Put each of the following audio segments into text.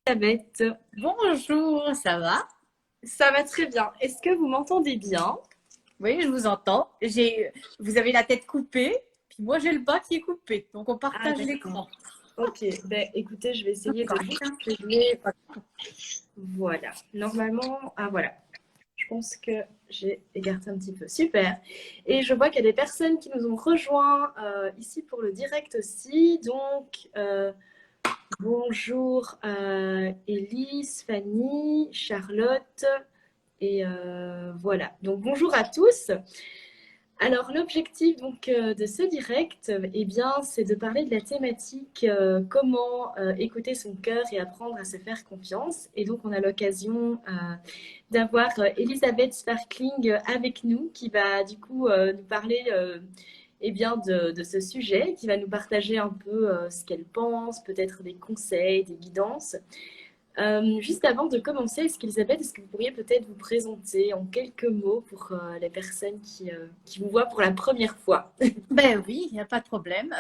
Elisabeth, Bonjour, ça va? ça va très bien. Est-ce que vous m'entendez bien? Oui, je vous entends. Vous avez la tête coupée, puis moi j'ai le bas qui est coupé. Donc on Ah, partage d'accord. l'écran. Ok, ben, écoutez, je vais essayer de juste Chacun. régler. Voilà. Normalement, ah voilà. Je pense que j'ai écarté un petit peu. Super. Et je vois qu'il y a des personnes qui nous ont rejoints ici pour le direct aussi. Donc, bonjour Élise, Fanny, Charlotte. Et voilà. Donc, bonjour à tous. Alors, l'objectif donc de ce direct, eh bien, c'est de parler de la thématique comment écouter son cœur et apprendre à se faire confiance. Et donc, on a l'occasion d'avoir Elisabeth Sparkling avec nous, qui va du coup nous parler eh bien, de ce sujet, qui va nous partager un peu ce qu'elle pense, peut-être des conseils, des guidances. Juste avant de commencer, Elisabeth, est-ce que vous pourriez peut-être vous présenter en quelques mots pour les personnes qui vous voient pour la première fois? Ben oui, il n'y a pas de problème.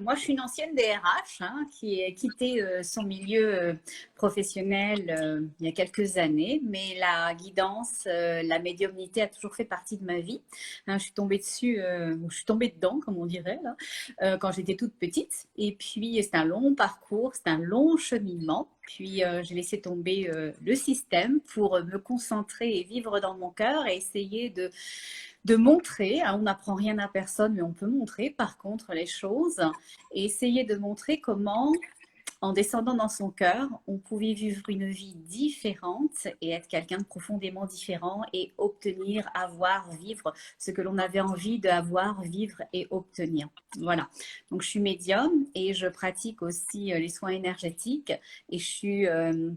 Moi, je suis une ancienne DRH qui a quitté son milieu professionnel il y a quelques années, mais la guidance, la médiumnité a toujours fait partie de ma vie. Je suis tombée dessus, ou je suis tombée dedans, comme on dirait, là, quand j'étais toute petite. Et puis, c'est un long parcours, c'est un long cheminement. Puis, j'ai laissé tomber le système pour me concentrer et vivre dans mon cœur et essayer de montrer, on n'apprend rien à personne, mais on peut montrer par contre les choses et essayer de montrer comment, en descendant dans son cœur, on pouvait vivre une vie différente et être quelqu'un de profondément différent et obtenir, avoir, vivre ce que l'on avait envie d'avoir, vivre et obtenir. Voilà. Donc, je suis médium et je pratique aussi les soins énergétiques et je suis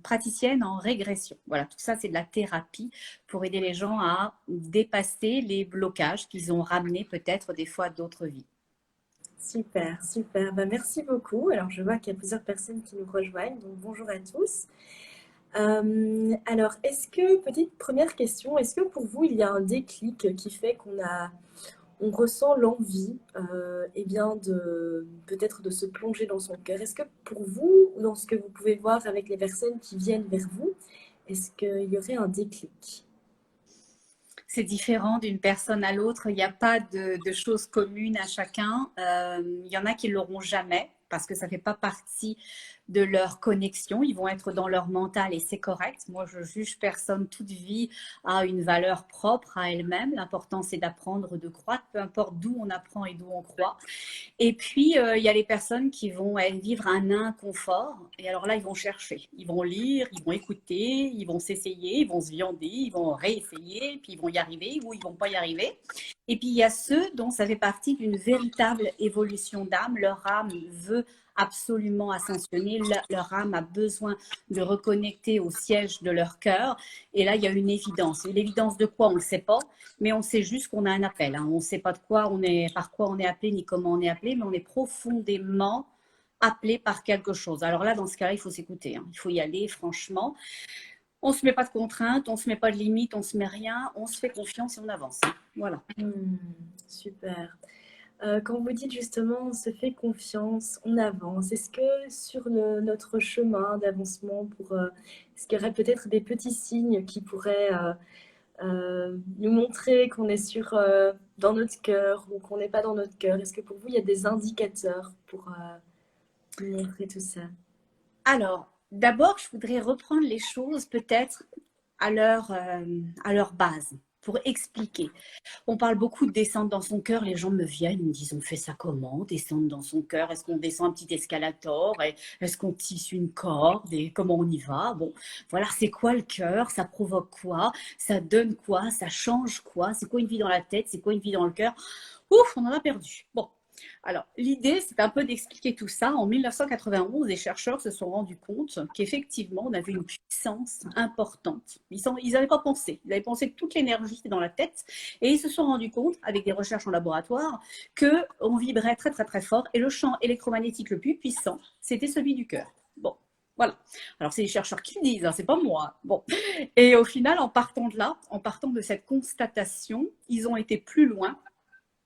praticienne en régression. Voilà, tout ça, c'est de la thérapie pour aider les gens à dépasser les blocages qu'ils ont ramenés peut-être des fois d'autres vies. Super, super. Bah, merci beaucoup. Alors, je vois qu'il y a plusieurs personnes qui nous rejoignent, donc bonjour à tous. Alors, est-ce que, petite première question, est-ce que pour vous, il y a un déclic qui fait on ressent l'envie, eh bien, de peut-être de se plonger dans son cœur? Est-ce que pour vous, dans ce que vous pouvez voir avec les personnes qui viennent vers vous, est-ce qu'il y aurait un déclic? C'est différent d'une personne à l'autre. Il n'y a pas de choses communes à chacun. Il y en a qui ne l'auront jamais parce que ça ne fait pas partie de leur connexion. Ils vont être dans leur mental et c'est correct. Moi, je juge personne. Toute vie a une valeur propre à elle-même. L'important, c'est d'apprendre, de croître, peu importe d'où on apprend et d'où on croit. Et puis, il y a les personnes qui vont vivre un inconfort. Et alors là, ils vont chercher. Ils vont lire, ils vont écouter, ils vont s'essayer, ils vont se viander, ils vont réessayer, puis ils vont y arriver ou ils vont pas y arriver. Et puis, il y a ceux dont ça fait partie d'une véritable évolution d'âme. Leur âme veut absolument ascensionner. Leur âme a besoin de reconnecter au siège de leur cœur. Et là, il y a une évidence. Et l'évidence de quoi, on ne le sait pas, mais on sait juste qu'on a un appel. On ne sait pas de quoi on est, par quoi on est appelé, ni comment on est appelé, mais on est profondément appelé par quelque chose. Alors là, dans ce cas-là, il faut s'écouter. Il faut y aller, franchement. On ne se met pas de contraintes, on ne se met pas de limites, on ne se met rien, on se fait confiance et on avance. Voilà. Hmm, super. Quand vous dites justement on se fait confiance, on avance, est-ce que sur notre chemin d'avancement, est-ce qu'il y aurait peut-être des petits signes qui pourraient nous montrer qu'on est dans notre cœur ou qu'on n'est pas dans notre cœur? Est-ce que pour vous, il y a des indicateurs pour nous montrer tout ça? Alors, d'abord, je voudrais reprendre les choses peut-être à leur base pour expliquer. On parle beaucoup de descendre dans son cœur. Les gens me viennent, ils me disent, on fait ça comment? Descendre dans son cœur? Est-ce qu'on descend un petit escalator? Est-ce qu'on tisse une corde? Et comment on y va? Bon, voilà, c'est quoi le cœur? Ça provoque quoi? Ça donne quoi? Ça change quoi? C'est quoi une vie dans la tête? C'est quoi une vie dans le cœur? Ouf, on en a perdu. Bon. Alors, l'idée, c'est un peu d'expliquer tout ça. En 1991, les chercheurs se sont rendus compte qu'effectivement, on avait une puissance importante. Ils n'avaient pas pensé. Ils avaient pensé que toute l'énergie était dans la tête. Et ils se sont rendus compte, avec des recherches en laboratoire, qu'on vibrait très, très, très fort. Et le champ électromagnétique le plus puissant, c'était celui du cœur. Bon, voilà. Alors, c'est les chercheurs qui le disent, c'est pas moi. Bon. Et au final, en partant de là, en partant de cette constatation, ils ont été plus loin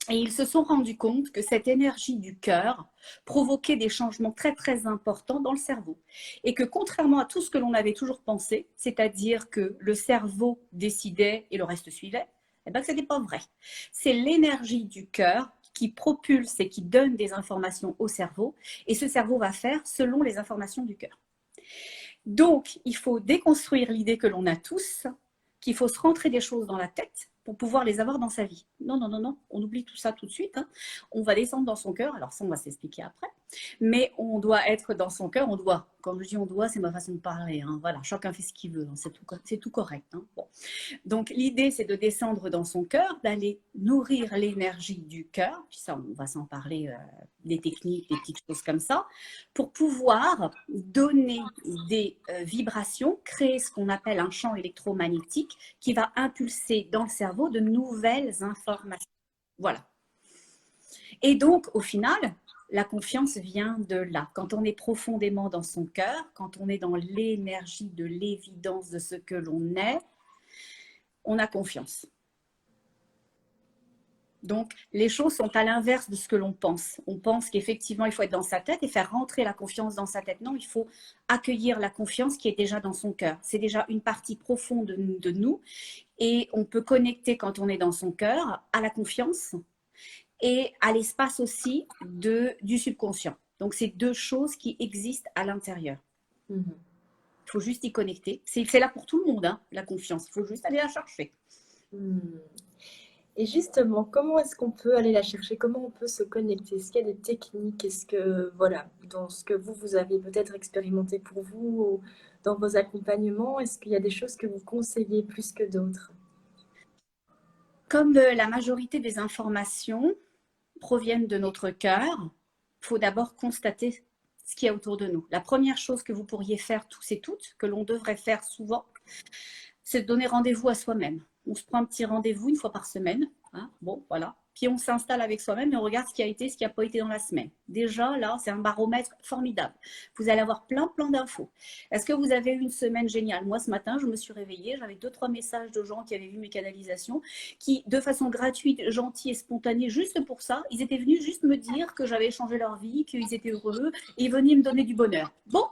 Et ils se sont rendus compte que cette énergie du cœur provoquait des changements très très importants dans le cerveau. Et que contrairement à tout ce que l'on avait toujours pensé, c'est-à-dire que le cerveau décidait et le reste suivait, eh bien que ce n'était pas vrai. C'est l'énergie du cœur qui propulse et qui donne des informations au cerveau, et ce cerveau va faire selon les informations du cœur. Donc, il faut déconstruire l'idée que l'on a tous, qu'il faut se rentrer des choses dans la tête pour pouvoir les avoir dans sa vie. Non, non, non, non, on oublie tout ça tout de suite. Hein. On va descendre dans son cœur, alors ça, on va s'expliquer après. Mais on doit être dans son cœur, on doit. Quand je dis on doit, c'est ma façon de parler. Hein. Voilà, chacun fait ce qu'il veut, hein. C'est tout correct. Hein. Bon. Donc, l'idée, c'est de descendre dans son cœur, d'aller nourrir l'énergie du cœur. Puis ça, on va s'en parler, des techniques, des petites choses comme ça, pour pouvoir donner des vibrations, créer ce qu'on appelle un champ électromagnétique qui va impulser dans le cerveau de nouvelles informations. Voilà. Et donc, au final, la confiance vient de là. Quand on est profondément dans son cœur, quand on est dans l'énergie de l'évidence de ce que l'on est, on a confiance. Donc, les choses sont à l'inverse de ce que l'on pense. On pense qu'effectivement, il faut être dans sa tête et faire rentrer la confiance dans sa tête. Non, il faut accueillir la confiance qui est déjà dans son cœur. C'est déjà une partie profonde de nous et on peut connecter quand on est dans son cœur à la confiance et à l'espace aussi du subconscient. Donc, c'est deux choses qui existent à l'intérieur. Il faut juste y connecter. C'est là pour tout le monde, hein, la confiance. Il faut juste aller la chercher. Et justement, comment est-ce qu'on peut aller la chercher? Comment on peut se connecter? Est-ce qu'il y a des techniques? Est-ce que, voilà, dans ce que vous avez peut-être expérimenté pour vous, ou dans vos accompagnements, est-ce qu'il y a des choses que vous conseillez plus que d'autres? Comme la majorité des informations proviennent de notre cœur, il faut d'abord constater ce qu'il y a autour de nous. La première chose que vous pourriez faire tous et toutes, que l'on devrait faire souvent, c'est de donner rendez-vous à soi-même. On se prend un petit rendez-vous une fois par semaine. Hein, bon, voilà. Puis on s'installe avec soi-même et on regarde ce qui a été, ce qui n'a pas été dans la semaine. Déjà, là, c'est un baromètre formidable. Vous allez avoir plein d'infos. Est-ce que vous avez eu une semaine géniale? Moi, ce matin, je me suis réveillée, j'avais 2-3 messages de gens qui avaient vu mes canalisations, qui, de façon gratuite, gentille et spontanée, juste pour ça, ils étaient venus juste me dire que j'avais changé leur vie, qu'ils étaient heureux, et ils venaient me donner du bonheur. Bon,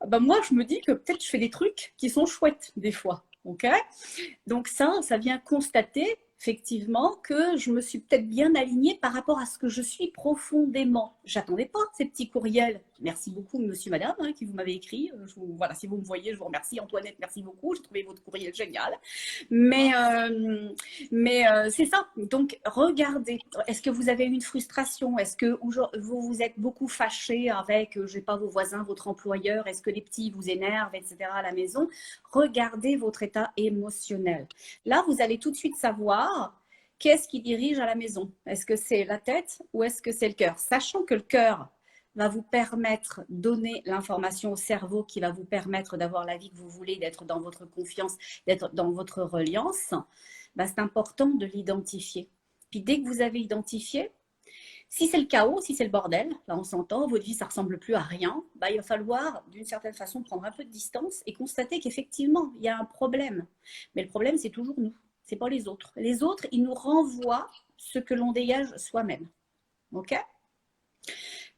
ben moi, je me dis que peut-être je fais des trucs qui sont chouettes des fois. Ok, donc ça vient constater effectivement que je me suis peut-être bien alignée par rapport à ce que je suis profondément. J'attendais pas ces petits courriels. Merci beaucoup, monsieur, madame, hein, qui vous m'avez écrit. Voilà, si vous me voyez, je vous remercie. Antoinette, merci beaucoup. J'ai trouvé votre courriel génial. Mais c'est ça. Donc, regardez. Est-ce que vous avez une frustration? Est-ce que vous vous êtes beaucoup fâché avec, je sais pas, vos voisins, votre employeur? Est-ce que les petits vous énervent, etc. à la maison? Regardez votre état émotionnel. Là, vous allez tout de suite savoir qu'est-ce qui dirige à la maison. Est-ce que c'est la tête ou est-ce que c'est le cœur? Sachant que le cœur va vous permettre de donner l'information au cerveau qui va vous permettre d'avoir la vie que vous voulez, d'être dans votre confiance, d'être dans votre reliance, bah, c'est important de l'identifier. Puis dès que vous avez identifié, si c'est le chaos, si c'est le bordel, là on s'entend, votre vie ça ressemble plus à rien, bah, il va falloir d'une certaine façon prendre un peu de distance et constater qu'effectivement il y a un problème. Mais le problème c'est toujours nous, c'est pas les autres. Les autres ils nous renvoient ce que l'on dégage soi-même. Ok?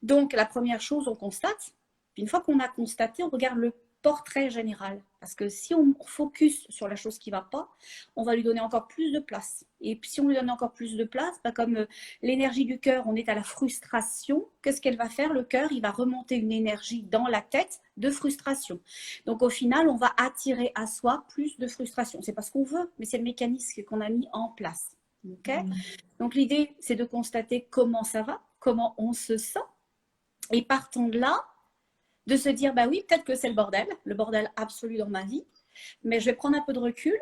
Donc la première chose on constate, puis une fois qu'on a constaté, on regarde le portrait général. Parce que si on focus sur la chose qui ne va pas, on va lui donner encore plus de place. Et si on lui donne encore plus de place, bah comme l'énergie du cœur, on est à la frustration, qu'est-ce qu'elle va faire? Le cœur, il va remonter une énergie dans la tête de frustration. Donc au final, on va attirer à soi plus de frustration. C'est pas ce qu'on veut, mais c'est le mécanisme qu'on a mis en place. Okay? Donc l'idée, c'est de constater comment ça va, comment on se sent. Et partant de là, de se dire, bah oui, peut-être que c'est le bordel absolu dans ma vie, mais je vais prendre un peu de recul,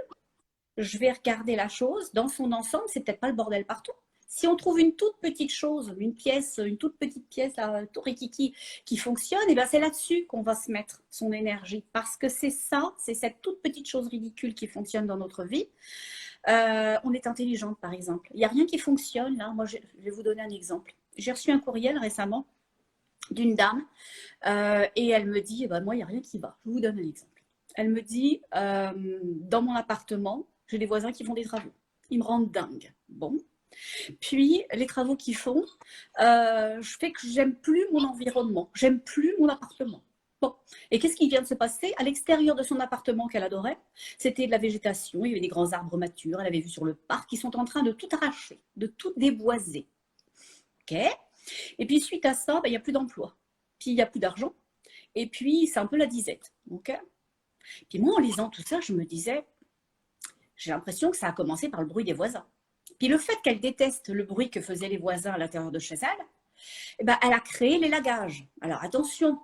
je vais regarder la chose dans son ensemble, c'est peut-être pas le bordel partout. Si on trouve une toute petite chose, une toute petite pièce, tout rikiki, qui fonctionne, et ben c'est là-dessus qu'on va se mettre son énergie, parce que c'est ça, c'est cette toute petite chose ridicule qui fonctionne dans notre vie. On est intelligente, par exemple. Il n'y a rien qui fonctionne, là. Moi, je vais vous donner un exemple. J'ai reçu un courriel récemment d'une dame et elle me dit, bah, moi, il n'y a rien qui va. Je vous donne un exemple. Elle me dit, dans mon appartement, j'ai des voisins qui font des travaux. Ils me rendent dingue. Bon. Puis, les travaux qu'ils font, je fais que j'aime plus mon environnement, j'aime plus mon appartement. Bon, et qu'est-ce qui vient de se passer? À l'extérieur de son appartement qu'elle adorait, c'était de la végétation, il y avait des grands arbres matures, elle avait vu sur le parc, qui sont en train de tout arracher, de tout déboiser. Ok. Et puis, suite à ça, ben, il n'y a plus d'emploi, puis il n'y a plus d'argent, et puis c'est un peu la disette. Ok. Puis moi, en lisant tout ça, je me disais, j'ai l'impression que ça a commencé par le bruit des voisins. Puis le fait qu'elle déteste le bruit que faisaient les voisins à l'intérieur de chez elle, eh ben, elle a créé l'élagage. Alors attention,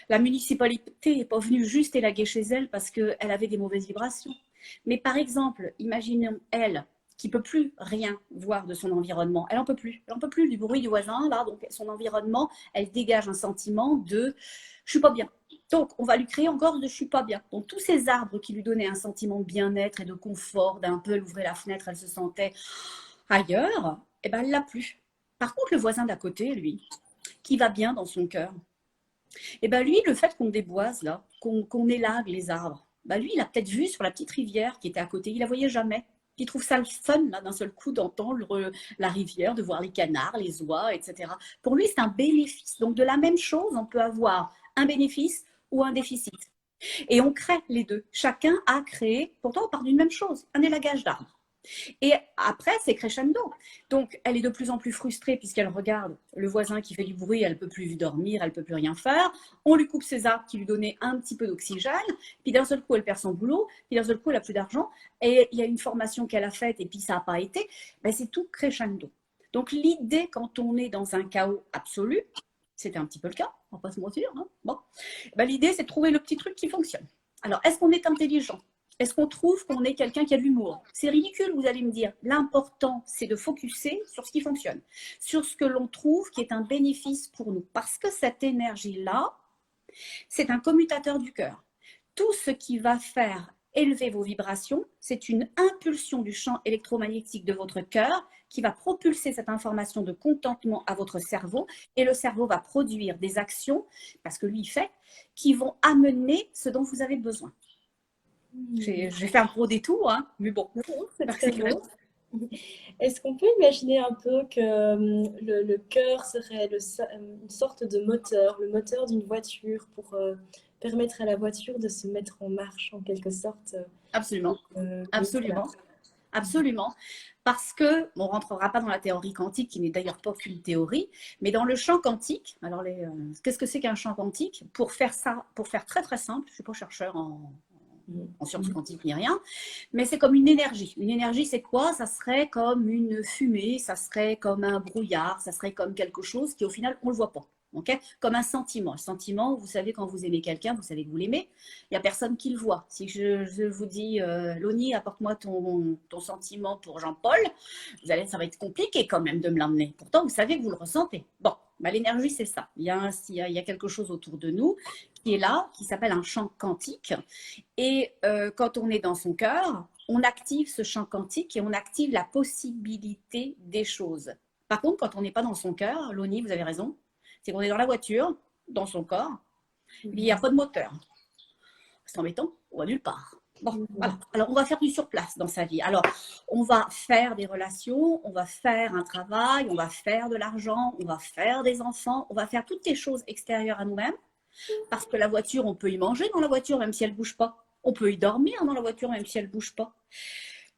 la municipalité n'est pas venue juste élaguer chez elle parce qu'elle avait des mauvaises vibrations. Mais par exemple, imaginons elle qui ne peut plus rien voir de son environnement. Elle n'en peut plus. Elle n'en peut plus du bruit du voisin. Là, donc son environnement, elle dégage un sentiment de « je suis pas bien ». Donc, on va lui créer encore de « je suis pas bien ». Donc, tous ces arbres qui lui donnaient un sentiment de bien-être et de confort, d'un peu, elle ouvrait la fenêtre, elle se sentait ailleurs, eh ben, elle l'a plus. Par contre, le voisin d'à côté, lui, qui va bien dans son cœur, eh ben, lui, le fait qu'on déboise, là, qu'on élague les arbres, ben, lui, il a peut-être vu sur la petite rivière qui était à côté, il la voyait jamais. Il trouve ça le fun, là, d'un seul coup, d'entendre la rivière, de voir les canards, les oies, etc. Pour lui, c'est un bénéfice. Donc, de la même chose, on peut avoir un bénéfice ou un déficit. Et on crée les deux. Chacun a créé, pourtant on part d'une même chose, un élagage d'arbres. Et après, c'est crescendo. Donc, elle est de plus en plus frustrée puisqu'elle regarde le voisin qui fait du bruit, elle ne peut plus dormir, elle ne peut plus rien faire. On lui coupe ses arbres qui lui donnaient un petit peu d'oxygène. Puis d'un seul coup, elle perd son boulot. Puis d'un seul coup, elle n'a plus d'argent. Et il y a une formation qu'elle a faite et puis ça n'a pas été. Ben, c'est tout crescendo. Donc, l'idée, quand on est dans un chaos absolu, c'était un petit peu le cas, on ne va pas se mentir. Hein, bon. Ben, l'idée, c'est de trouver le petit truc qui fonctionne. Alors, est-ce qu'on est intelligent? Est-ce qu'on trouve qu'on est quelqu'un qui a de l'humour? C'est ridicule, vous allez me dire. L'important, c'est de focuser sur ce qui fonctionne, sur ce que l'on trouve qui est un bénéfice pour nous. Parce que cette énergie-là, c'est un commutateur du cœur. Tout ce qui va faire élever vos vibrations, c'est une impulsion du champ électromagnétique de votre cœur qui va propulser cette information de contentement à votre cerveau et le cerveau va produire des actions, parce que lui il fait, qui vont amener ce dont vous avez besoin. J'ai fait un gros détour, hein, mais bon. C'est très beau. Est-ce qu'on peut imaginer un peu que le cœur serait une sorte de moteur, le moteur d'une voiture pour permettre à la voiture de se mettre en marche en quelque sorte? Absolument, absolument, absolument. Parce que, on ne rentrera pas dans la théorie quantique, qui n'est d'ailleurs pas qu'une théorie, mais dans le champ quantique, alors qu'est-ce que c'est qu'un champ quantique? Pour faire ça, pour faire très très simple, je ne suis pas chercheur en sciences quantiques ni rien, mais c'est comme une énergie. Une énergie, c'est quoi? Ça serait comme une fumée, ça serait comme un brouillard, ça serait comme quelque chose qui, au final, on ne le voit pas. Okay, comme un sentiment. Un sentiment, vous savez, quand vous aimez quelqu'un, vous savez que vous l'aimez, il n'y a personne qui le voit. Si je vous dis, Loni, apporte-moi ton sentiment pour Jean-Paul, ça va être compliqué quand même de me l'emmener. Pourtant, vous savez que vous le ressentez. Bon, bah, l'énergie, c'est ça. Il y a quelque chose autour de nous qui est là, qui s'appelle un champ quantique. Et quand on est dans son cœur, on active ce champ quantique et on active la possibilité des choses. Par contre, quand on n'est pas dans son cœur, Loni, vous avez raison, c'est qu'on est dans la voiture, dans son corps, et il n'y a pas de moteur. C'est embêtant, on va nulle part. Bon, voilà. Alors, on va faire du surplace dans sa vie. Alors, on va faire des relations, on va faire un travail, on va faire de l'argent, on va faire des enfants, on va faire toutes les choses extérieures à nous-mêmes. Parce que la voiture, on peut y manger dans la voiture, même si elle ne bouge pas. On peut y dormir dans la voiture, même si elle ne bouge pas.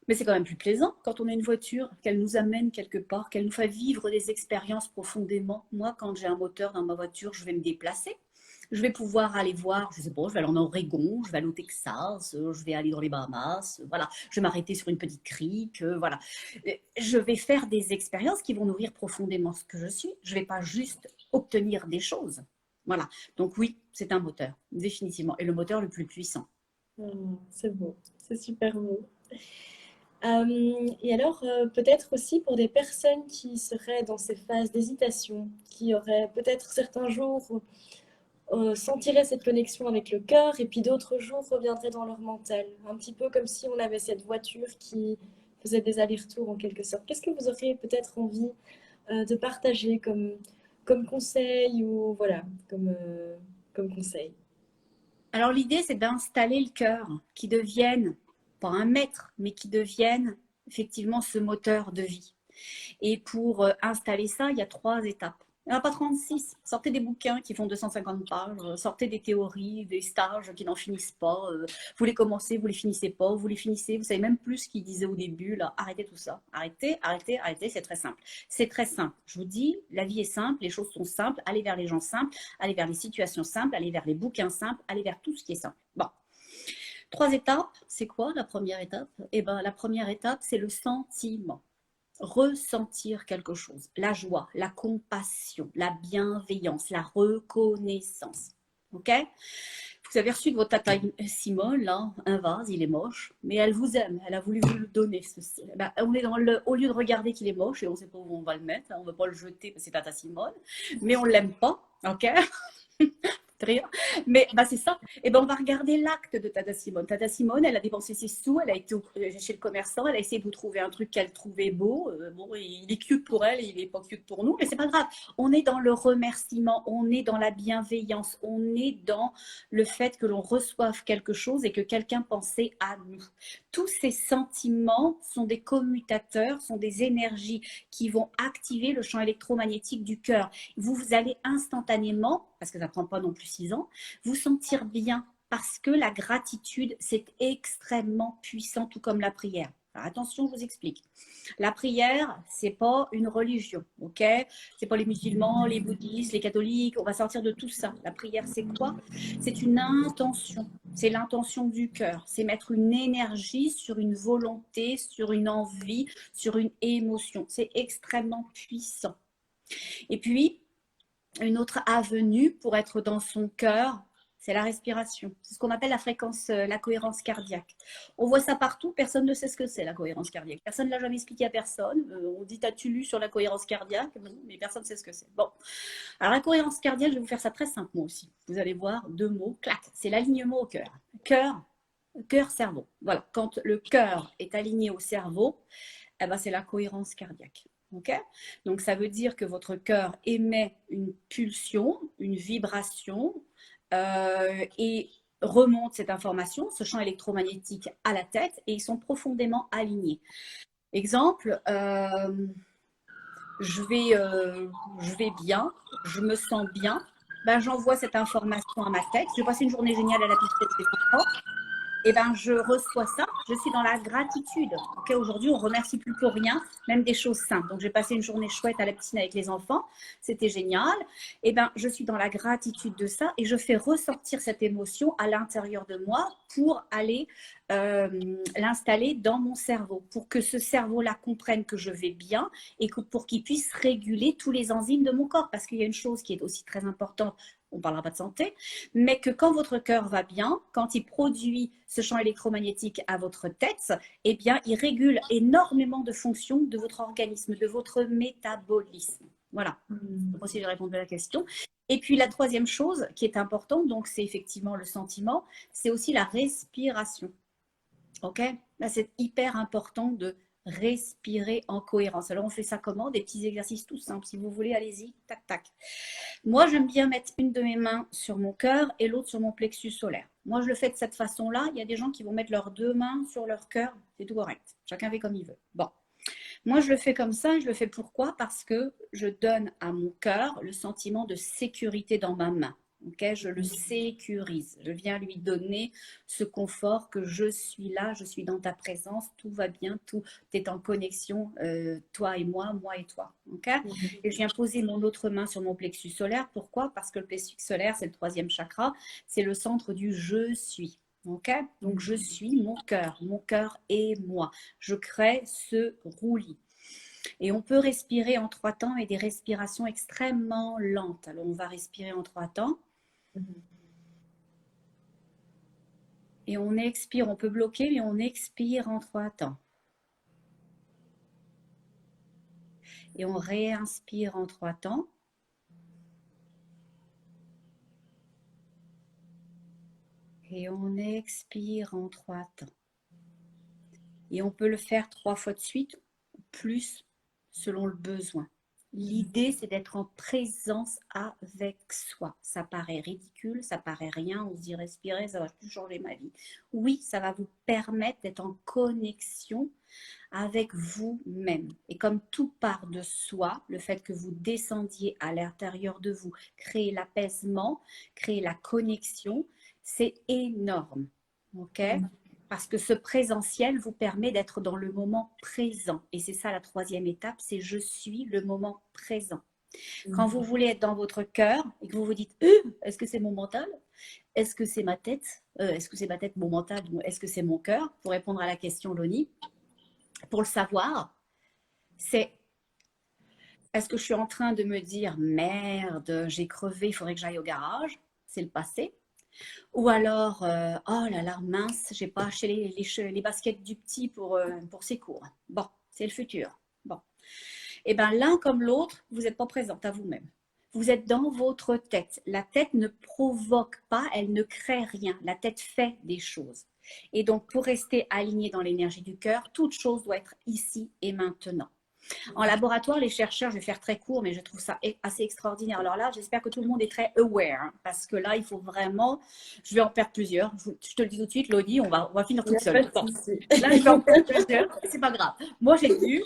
Mais c'est quand même plus plaisant quand on a une voiture, qu'elle nous amène quelque part, qu'elle nous fait vivre des expériences profondément. Moi, quand j'ai un moteur dans ma voiture, je vais me déplacer. Je vais pouvoir aller voir, je sais pas, je vais aller en Oregon, je vais aller au Texas, je vais aller dans les Bahamas, voilà. Je vais m'arrêter sur une petite crique, voilà. Je vais faire des expériences qui vont nourrir profondément ce que je suis. Je ne vais pas juste obtenir des choses. Voilà. Donc oui, c'est un moteur, définitivement. Et le moteur le plus puissant. C'est beau, c'est super beau. Et alors, peut-être aussi pour des personnes qui seraient dans ces phases d'hésitation, qui auraient peut-être certains jours sentiraient cette connexion avec le cœur et puis d'autres jours reviendraient dans leur mental. Un petit peu comme si on avait cette voiture qui faisait des allers-retours en quelque sorte. Qu'est-ce que vous auriez peut-être envie de partager comme conseil ou voilà, comme conseil? Alors l'idée, c'est d'installer le cœur, qui devienne, pas un maître, mais qui devienne effectivement ce moteur de vie. Et pour installer ça, il y a 3 étapes. Il n'y en a pas 36. Sortez des bouquins qui font 250 pages, sortez des théories, des stages qui n'en finissent pas. Vous les commencez, vous les finissez pas, vous les finissez, vous savez même plus ce qu'ils disaient au début. Là, arrêtez tout ça. Arrêtez, arrêtez, arrêtez, c'est très simple. C'est très simple. Je vous dis, la vie est simple, les choses sont simples. Allez vers les gens simples, allez vers les situations simples, allez vers les bouquins simples, allez vers tout ce qui est simple. Bon. 3 étapes, c'est quoi la première étape? Eh bien, la première étape, c'est le sentiment. Ressentir quelque chose, la joie, la compassion, la bienveillance, la reconnaissance. Ok? Vous avez reçu de votre tata Simone, là, un vase, il est moche, mais elle vous aime, elle a voulu vous le donner. Ben, on est au lieu de regarder qu'il est moche, et on ne sait pas où on va le mettre, on ne veut pas le jeter parce que c'est tata Simone, mais on ne l'aime pas, ok? Rire. Mais bah, c'est ça. Et ben, on va regarder l'acte de Tata Simone. Tata Simone, elle a dépensé ses sous, elle a été chez le commerçant, elle a essayé de vous trouver un truc qu'elle trouvait beau. Bon, il est cute pour elle, il n'est pas cute pour nous, mais c'est pas grave. On est dans le remerciement, on est dans la bienveillance, on est dans le fait que l'on reçoive quelque chose et que quelqu'un pensait à nous. Tous ces sentiments sont des commutateurs, sont des énergies qui vont activer le champ électromagnétique du cœur. Vous allez instantanément, parce que ça ne prend pas non plus 6 ans, vous sentir bien parce que la gratitude, c'est extrêmement puissant, tout comme la prière. Alors attention, je vous explique. La prière, c'est pas une religion, ok? C'est pas les musulmans, les bouddhistes, les catholiques. On va sortir de tout ça. La prière, c'est quoi? C'est une intention. C'est l'intention du cœur. C'est mettre une énergie sur une volonté, sur une envie, sur une émotion. C'est extrêmement puissant. Et puis, une autre avenue pour être dans son cœur, c'est la respiration. C'est ce qu'on appelle la fréquence, la cohérence cardiaque. On voit ça partout, personne ne sait ce que c'est la cohérence cardiaque. Personne ne l'a jamais expliqué à personne. On dit t'as-tu lu sur la cohérence cardiaque? Mais personne ne sait ce que c'est. Bon, alors la cohérence cardiaque, je vais vous faire ça très simple moi aussi. Vous allez voir, 2 mots, clac, c'est l'alignement au cœur. Cœur, cœur-cerveau. Voilà, quand le cœur est aligné au cerveau, eh ben, c'est la cohérence cardiaque. Okay, donc ça veut dire que votre cœur émet une pulsion, une vibration et remonte cette information, ce champ électromagnétique à la tête et ils sont profondément alignés. Exemple, je vais bien, je me sens bien, ben, j'envoie cette information à ma tête, je vais passer une journée géniale à la piscine avec les enfants. Eh ben, je reçois ça, je suis dans la gratitude. Okay, aujourd'hui, on ne remercie plus pour rien, même des choses simples. Donc, j'ai passé une journée chouette à la piscine avec les enfants, c'était génial. Eh ben, je suis dans la gratitude de ça et je fais ressortir cette émotion à l'intérieur de moi pour aller l'installer dans mon cerveau, pour que ce cerveau-là comprenne que je vais bien et pour qu'il puisse réguler tous les enzymes de mon corps. Parce qu'il y a une chose qui est aussi très importante, on ne parlera pas de santé, mais que quand votre cœur va bien, quand il produit ce champ électromagnétique à votre tête, eh bien, il régule énormément de fonctions de votre organisme, de votre métabolisme. Voilà. Donc aussi, j'ai répondu à la question. Et puis, la troisième chose qui est importante, donc c'est effectivement le sentiment, c'est aussi la respiration. Ok? Là, c'est hyper important de respirer en cohérence. Alors, on fait ça comment? Des petits exercices tout simples. Si vous voulez, allez-y, tac, tac. Moi, j'aime bien mettre une de mes mains sur mon cœur et l'autre sur mon plexus solaire. Moi, je le fais de cette façon-là. Il y a des gens qui vont mettre leurs 2 mains sur leur cœur. C'est tout correct. Chacun fait comme il veut. Bon. Moi, je le fais comme ça et je le fais pourquoi? Parce que je donne à mon cœur le sentiment de sécurité dans ma main. Okay, je le sécurise. Je viens lui donner ce confort que je suis là, je suis dans ta présence, tout va bien, tout est en connexion, toi et moi et toi. Okay, et je viens poser mon autre main sur mon plexus solaire. Pourquoi? Parce que le plexus solaire, c'est le 3e chakra, c'est le centre du je suis. Okay, donc je suis mon cœur est moi. Je crée ce roulis. Et on peut respirer en 3 temps et des respirations extrêmement lentes. Alors on va respirer en 3 temps. Et on expire, on peut bloquer, mais on expire en 3 temps. Et on réinspire en 3 temps. Et on expire en 3 temps. Et on peut le faire 3 fois de suite, plus selon le besoin. L'idée, c'est d'être en présence avec soi. Ça paraît ridicule, ça paraît rien, on se dit respirer, ça va tout changer ma vie. Oui, ça va vous permettre d'être en connexion avec vous-même. Et comme tout part de soi, le fait que vous descendiez à l'intérieur de vous, créer l'apaisement, créer la connexion, c'est énorme. OK? Parce que ce présentiel vous permet d'être dans le moment présent. Et c'est ça la troisième étape, c'est je suis le moment présent. Quand vous voulez être dans votre cœur et que vous vous dites, est-ce que c'est mon mental? Est-ce que c'est ma tête? Est-ce que c'est ma tête, mon mental? Est-ce que c'est mon cœur? Pour répondre à la question, Loni, pour le savoir, c'est est-ce que je suis en train de me dire, merde, j'ai crevé, il faudrait que j'aille au garage? C'est le passé. Ou alors, oh là là, mince, j'ai pas acheté les baskets du petit pour ses cours. Bon, c'est le futur. Bon. Et bien, l'un comme l'autre, vous n'êtes pas présente à vous-même. Vous êtes dans votre tête. La tête ne provoque pas, elle ne crée rien. La tête fait des choses. Et donc, pour rester aligné dans l'énergie du cœur, toute chose doit être ici et maintenant. En laboratoire, les chercheurs, je vais faire très court, mais je trouve ça assez extraordinaire. Alors là, j'espère que tout le monde est très aware, hein, parce que là, il faut vraiment, je vais en perdre plusieurs. Je te le dis tout de suite, Lodi, on va finir toute seule. Bon, là, je vais en perdre plusieurs, c'est pas grave. Moi, j'ai dû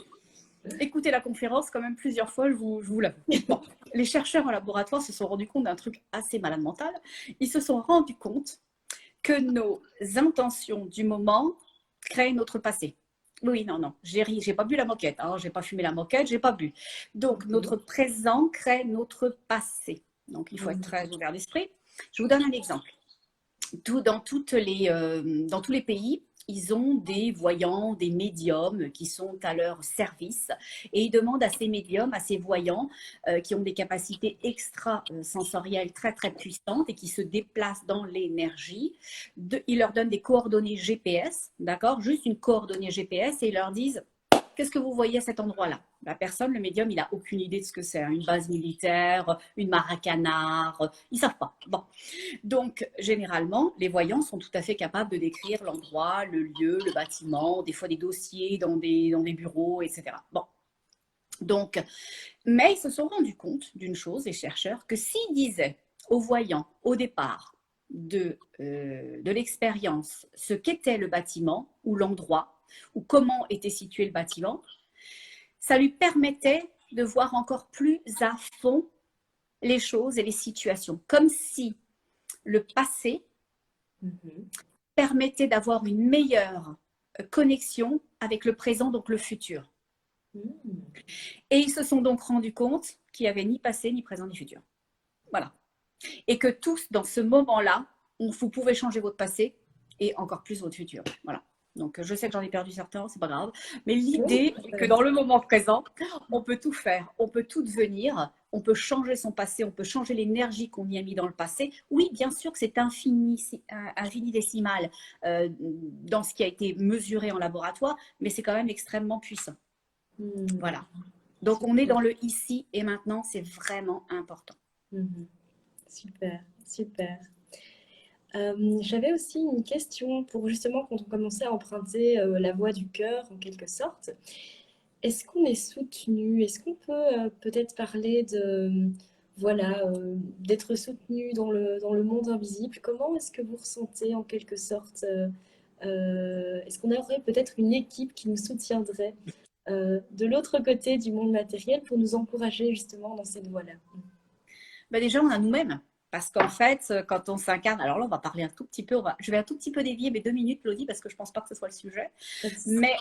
écouter la conférence quand même plusieurs fois, je vous l'avoue. Bon, les chercheurs en laboratoire se sont rendus compte d'un truc assez malade mental. Ils se sont rendus compte que nos intentions du moment créent notre passé. Oui, non, j'ai pas bu la moquette, hein, j'ai pas fumé la moquette, j'ai pas bu. Donc, notre présent crée notre passé. Donc, il faut être très ouvert d'esprit. Je vous donne un exemple. Dans tous les pays, ils ont des voyants, des médiums qui sont à leur service et ils demandent à ces médiums, à ces voyants qui ont des capacités extrasensorielles très très puissantes et qui se déplacent dans l'énergie, ils leur donnent des coordonnées GPS, d'accord, juste une coordonnée GPS et ils leur disent qu'est-ce que vous voyez à cet endroit-là? La personne, le médium, il n'a aucune idée de ce que c'est. Une base militaire, une mare à canard, ils ne savent pas. Bon. Donc, généralement, les voyants sont tout à fait capables de décrire l'endroit, le lieu, le bâtiment, des fois des dossiers dans des bureaux, etc. Bon. Donc, mais ils se sont rendus compte d'une chose, les chercheurs, que s'ils disaient aux voyants, au départ de l'expérience, ce qu'était le bâtiment ou l'endroit, ou comment était situé le bâtiment, ça lui permettait de voir encore plus à fond les choses et les situations. Comme si le passé permettait d'avoir une meilleure connexion avec le présent, donc le futur. Et ils se sont donc rendus compte qu'il n'y avait ni passé, ni présent, ni futur. Voilà. Et que tous, dans ce moment-là, vous pouvez changer votre passé et encore plus votre futur. Voilà. Donc, je sais que j'en ai perdu certains, c'est pas grave. Mais l'idée, c'est que dans le moment présent, on peut tout faire, on peut tout devenir, on peut changer son passé, on peut changer l'énergie qu'on y a mis dans le passé. Oui, bien sûr que c'est infini-décimal dans ce qui a été mesuré en laboratoire, mais c'est quand même extrêmement puissant. Voilà. Donc, on est dans le ici et maintenant, c'est vraiment important. Super, super. J'avais aussi une question pour justement quand on commençait à emprunter la voie du cœur en quelque sorte. Est-ce qu'on est soutenu? Est-ce qu'on peut peut-être parler de voilà d'être soutenu dans le monde invisible? Comment est-ce que vous ressentez en quelque sorte est-ce qu'on aurait peut-être une équipe qui nous soutiendrait de l'autre côté du monde matériel pour nous encourager justement dans cette voie-là? Déjà, on a nous-mêmes. Parce qu'en fait, quand on s'incarne, alors là, on va parler un tout petit peu, je vais un tout petit peu dévier mes 2 minutes, Claudie, parce que je ne pense pas que ce soit le sujet. Mais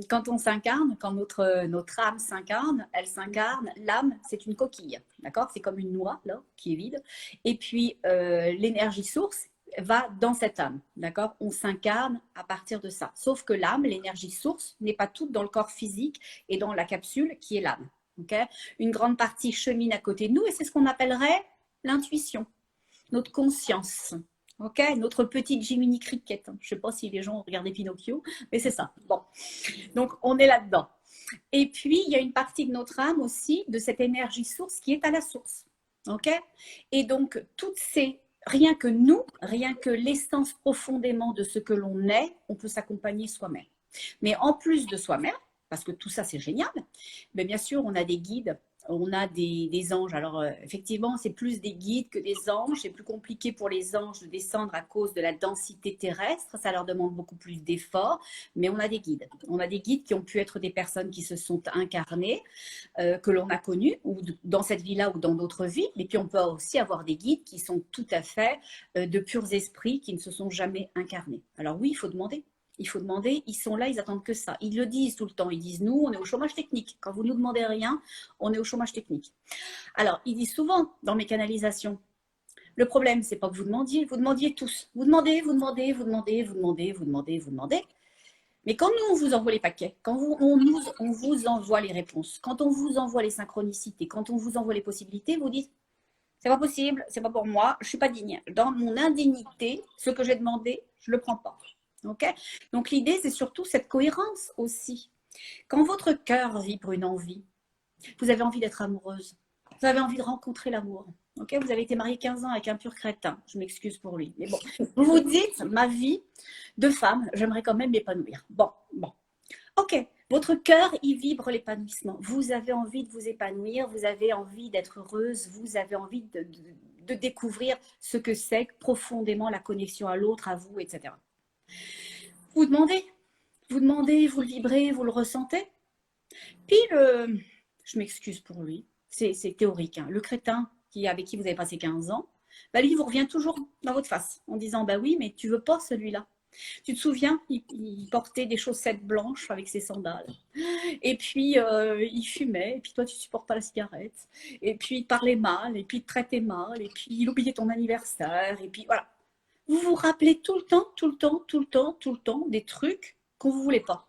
quand on s'incarne, quand notre âme s'incarne, elle s'incarne, l'âme, c'est une coquille, d'accord? C'est comme une noix, là, qui est vide. Et puis, l'énergie source va dans cette âme, d'accord? On s'incarne à partir de ça. Sauf que l'âme, l'énergie source, n'est pas toute dans le corps physique et dans la capsule qui est l'âme. Okay? Une grande partie chemine à côté de nous et c'est ce qu'on appellerait l'intuition, notre conscience, okay? Notre petite Jiminy Cricket. Je ne sais pas si les gens ont regardé Pinocchio, mais c'est ça. Bon. Donc, on est là-dedans. Et puis, il y a une partie de notre âme aussi, de cette énergie source qui est à la source. Okay? Et donc, rien que nous, rien que l'essence profondément de ce que l'on est, on peut s'accompagner soi-même. Mais en plus de soi-même, parce que tout ça, c'est génial. Mais bien sûr, on a des guides on a des anges. Alors, effectivement, c'est plus des guides que des anges. C'est plus compliqué pour les anges de descendre à cause de la densité terrestre. Ça leur demande beaucoup plus d'efforts. Mais on a des guides. On a des guides qui ont pu être des personnes qui se sont incarnées, que l'on a connues, ou dans cette vie-là ou dans d'autres vies. Et puis, on peut aussi avoir des guides qui sont tout à fait de purs esprits, qui ne se sont jamais incarnés. Alors oui, il faut demander. Il faut demander, ils sont là, ils attendent que ça. Ils le disent tout le temps. Ils disent, nous, on est au chômage technique. Quand vous ne nous demandez rien, on est au chômage technique. Alors, ils disent souvent dans mes canalisations, le problème, c'est pas que vous demandiez tous. Vous demandez, vous demandez, vous demandez, vous demandez, vous demandez, vous demandez. Mais quand nous, on vous envoie les paquets, quand on vous envoie les réponses, quand on vous envoie les synchronicités, quand on vous envoie les possibilités, vous dites, c'est pas possible, c'est pas pour moi, je suis pas digne. Dans mon indignité, ce que j'ai demandé, je le prends pas. Ok. Donc l'idée, c'est surtout cette cohérence aussi. Quand votre cœur vibre une envie, vous avez envie d'être amoureuse, vous avez envie de rencontrer l'amour. Ok, vous avez été marié 15 ans avec un pur crétin, je m'excuse pour lui. Mais bon, vous vous dites, ma vie de femme, j'aimerais quand même m'épanouir. Bon. Ok, votre cœur, il vibre l'épanouissement. Vous avez envie de vous épanouir, vous avez envie d'être heureuse, vous avez envie de découvrir ce que c'est profondément la connexion à l'autre, à vous, etc. Vous demandez, vous le vibrez, vous le ressentez. Puis, je m'excuse pour lui, c'est théorique, hein. Le crétin avec qui vous avez passé 15 ans, bah lui, il vous revient toujours dans votre face en disant, bah oui, mais tu veux pas celui-là. Tu te souviens, il portait des chaussettes blanches avec ses sandales. Et puis, il fumait. Et puis, toi, tu ne supportes pas la cigarette. Et puis, il parlait mal. Et puis, il te traitait mal. Et puis, il oubliait ton anniversaire. Et puis, voilà. Vous vous rappelez tout le temps des trucs qu'on ne vous voulait pas.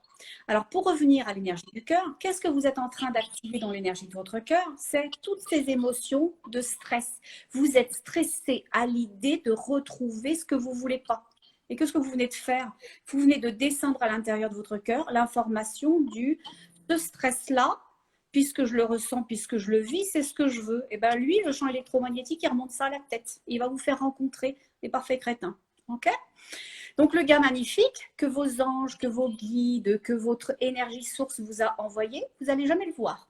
Alors, pour revenir à l'énergie du cœur, qu'est-ce que vous êtes en train d'activer dans l'énergie de votre cœur? C'est toutes ces émotions de stress. Vous êtes stressé à l'idée de retrouver ce que vous ne voulez pas. Et qu'est-ce que vous venez de faire? Vous venez de descendre à l'intérieur de votre cœur l'information ce stress-là, puisque je le ressens, puisque je le vis, c'est ce que je veux. Et bien lui, le champ électromagnétique, il remonte ça à la tête. Il va vous faire rencontrer les parfaits crétins. Ok? Donc le gars magnifique que vos anges, que vos guides, que votre énergie source vous a envoyé, vous n'allez jamais le voir.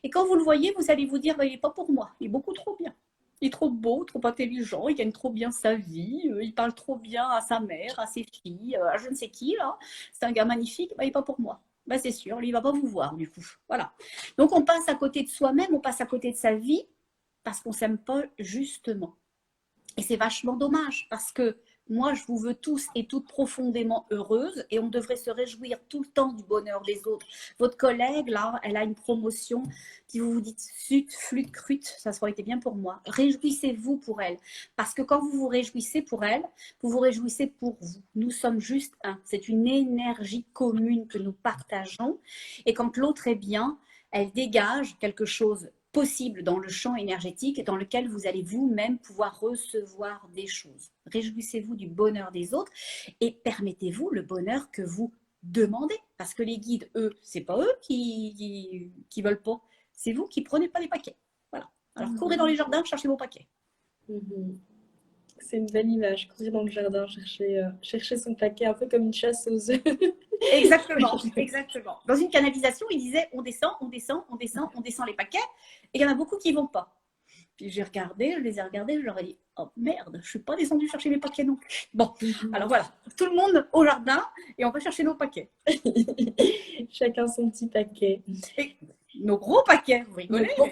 Et quand vous le voyez, vous allez vous dire, il n'est pas pour moi, il est beaucoup trop bien. Il est trop beau, trop intelligent, il gagne trop bien sa vie, il parle trop bien à sa mère, à ses filles, à je ne sais qui, là. C'est un gars magnifique, il n'est pas pour moi. Ben, c'est sûr, lui, il ne va pas vous voir, du coup. Voilà. Donc, on passe à côté de soi-même, on passe à côté de sa vie, parce qu'on ne s'aime pas justement. Et c'est vachement dommage, parce que moi, je vous veux tous et toutes profondément heureuses et on devrait se réjouir tout le temps du bonheur des autres. Votre collègue, là, elle a une promotion, puis vous vous dites, zut, flûte, crute, ça aurait été bien pour moi. Réjouissez-vous pour elle. Parce que quand vous vous réjouissez pour elle, vous vous réjouissez pour vous. Nous sommes juste un. C'est une énergie commune que nous partageons. Et quand l'autre est bien, elle dégage quelque chose possible dans le champ énergétique dans lequel vous allez vous-même pouvoir recevoir des choses. Réjouissez-vous du bonheur des autres et permettez-vous le bonheur que vous demandez. Parce que les guides, eux, c'est pas eux qui veulent pas. C'est vous qui prenez pas les paquets. Voilà. Alors courez dans les jardins, cherchez vos paquets. C'est une belle image, courir dans le jardin, chercher son paquet, un peu comme une chasse aux œufs. Exactement, exactement. Dans une canalisation, il disait on descend les paquets, et il y en a beaucoup qui ne vont pas. Puis je les ai regardés, je leur ai dit oh merde, je ne suis pas descendue chercher mes paquets non plus. Bon, alors voilà, tout le monde au jardin et on va chercher nos paquets. Chacun son petit paquet. Et nos gros paquets, vous rigolez? Il